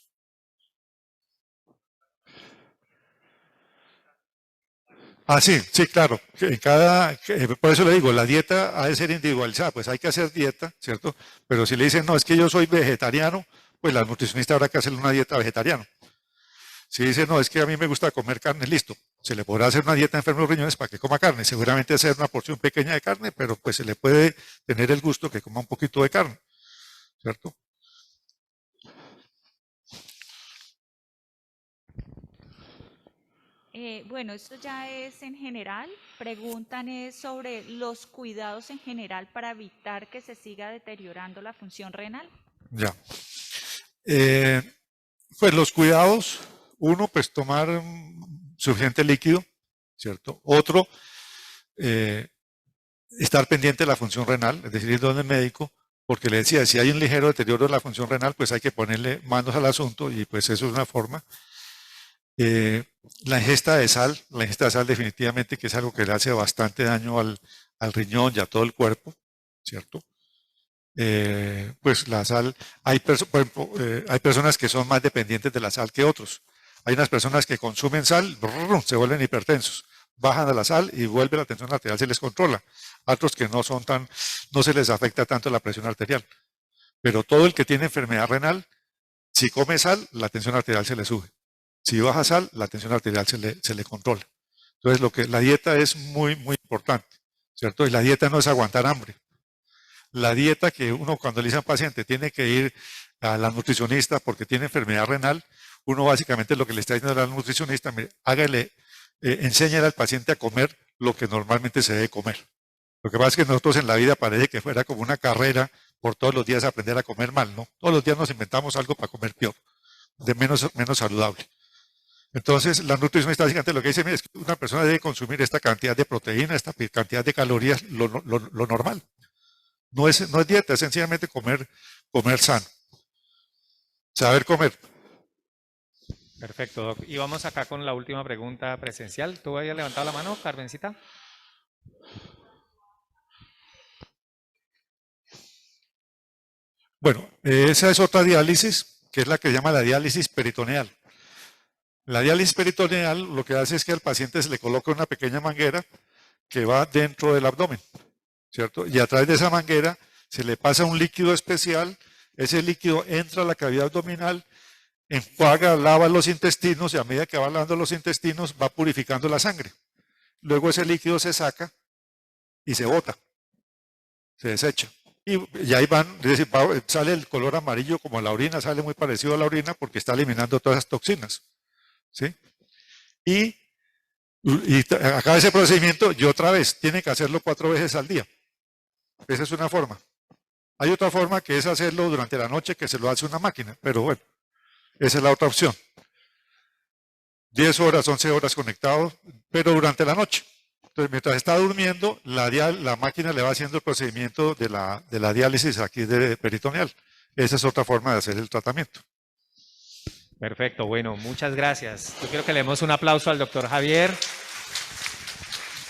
Ah, sí, claro. Por eso le digo, la dieta ha de ser individualizada, pues hay que hacer dieta, ¿cierto? Pero si le dicen, no, es que yo soy vegetariano, pues la nutricionista habrá que hacerle una dieta vegetariana. Si dice, no, es que a mí me gusta comer carne, listo. Se le podrá hacer una dieta enfermo de los riñones para que coma carne. Seguramente hacer una porción pequeña de carne, pero pues se le puede tener el gusto que coma un poquito de carne, ¿cierto? Bueno, esto ya es en general. Preguntan sobre los cuidados en general para evitar que se siga deteriorando la función renal. Ya. Pues los cuidados, uno, pues tomar suficiente líquido, ¿cierto? Otro, estar pendiente de la función renal, es decir, ir donde el médico, porque le decía, si hay un ligero deterioro de la función renal, pues hay que ponerle manos al asunto y pues eso es una forma. La ingesta de sal definitivamente que es algo que le hace bastante daño al riñón y a todo el cuerpo, ¿cierto? Pues la sal, por ejemplo, hay personas que son más dependientes de la sal que otros. Hay unas personas que consumen sal, se vuelven hipertensos, bajan a la sal y vuelve la tensión arterial, se les controla. Otros que no se les afecta tanto la presión arterial. Pero todo el que tiene enfermedad renal, si come sal, la tensión arterial se le sube. Si baja sal, la tensión arterial se le controla. Entonces, la dieta es muy, muy importante, ¿cierto? Y la dieta no es aguantar hambre. La dieta que uno cuando le dice a un paciente tiene que ir a la nutricionista porque tiene enfermedad renal, uno básicamente lo que le está diciendo a la nutricionista, enséñale al paciente a comer lo que normalmente se debe comer. Lo que pasa es que nosotros en la vida parece que fuera como una carrera por todos los días aprender a comer mal, ¿no? Todos los días nos inventamos algo para comer peor, de menos saludable. Entonces, la nutricionista básicamente lo que dice, mira, es que una persona debe consumir esta cantidad de proteína, esta cantidad de calorías, lo normal. No es dieta, es sencillamente comer sano. Saber comer. Perfecto, Doc. Y vamos acá con la última pregunta presencial. ¿Tú habías levantado la mano, Carmencita? Bueno, esa es otra diálisis, que es la que se llama la diálisis peritoneal. La diálisis peritoneal lo que hace es que al paciente se le coloca una pequeña manguera que va dentro del abdomen, ¿cierto? Y a través de esa manguera se le pasa un líquido especial, ese líquido entra a la cavidad abdominal, enjuaga, lava los intestinos y a medida que va lavando los intestinos va purificando la sangre. Luego ese líquido se saca y se bota, se desecha. Y ahí es decir, sale el color amarillo como la orina, sale muy parecido a la orina porque está eliminando todas esas toxinas. ¿Sí? Y acaba ese procedimiento y otra vez, tiene que hacerlo 4 veces al día. Esa es una forma. Hay otra forma que es hacerlo durante la noche, que se lo hace una máquina, pero bueno, esa es la otra opción. 10 horas, 11 horas conectado, pero durante la noche. Entonces, mientras está durmiendo, la máquina le va haciendo el procedimiento de la diálisis aquí de peritoneal. Esa es otra forma de hacer el tratamiento. Perfecto, bueno, muchas gracias. Yo quiero que le demos un aplauso al doctor Javier.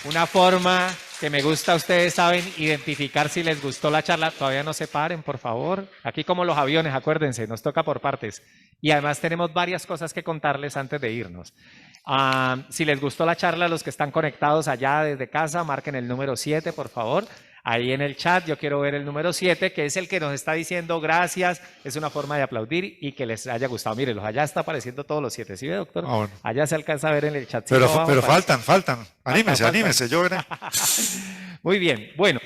Una forma que me gusta, ustedes saben identificar si les gustó la charla. Todavía no se paren, por favor. Aquí como los aviones, acuérdense, nos toca por partes. Y además tenemos varias cosas que contarles antes de irnos. Si les gustó la charla, los que están conectados allá desde casa, marquen el número 7, por favor. ahí en el chat. Yo quiero ver el número 7, que es el que nos está diciendo gracias, es una forma de aplaudir y que les haya gustado. Mírenlos, allá está apareciendo todos los 7, ¿sí ve, doctor? Ah, bueno. Allá se alcanza a ver en el chat. Pero faltan. Anímense, faltan. anímense, yo veré. Muy bien, bueno.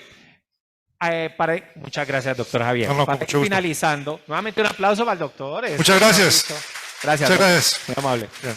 Muchas gracias, doctor Javier. No, Para ir finalizando, nuevamente un aplauso para el doctor. Muchas gracias. Gracias. Muchas gracias. Muy amable. Bien.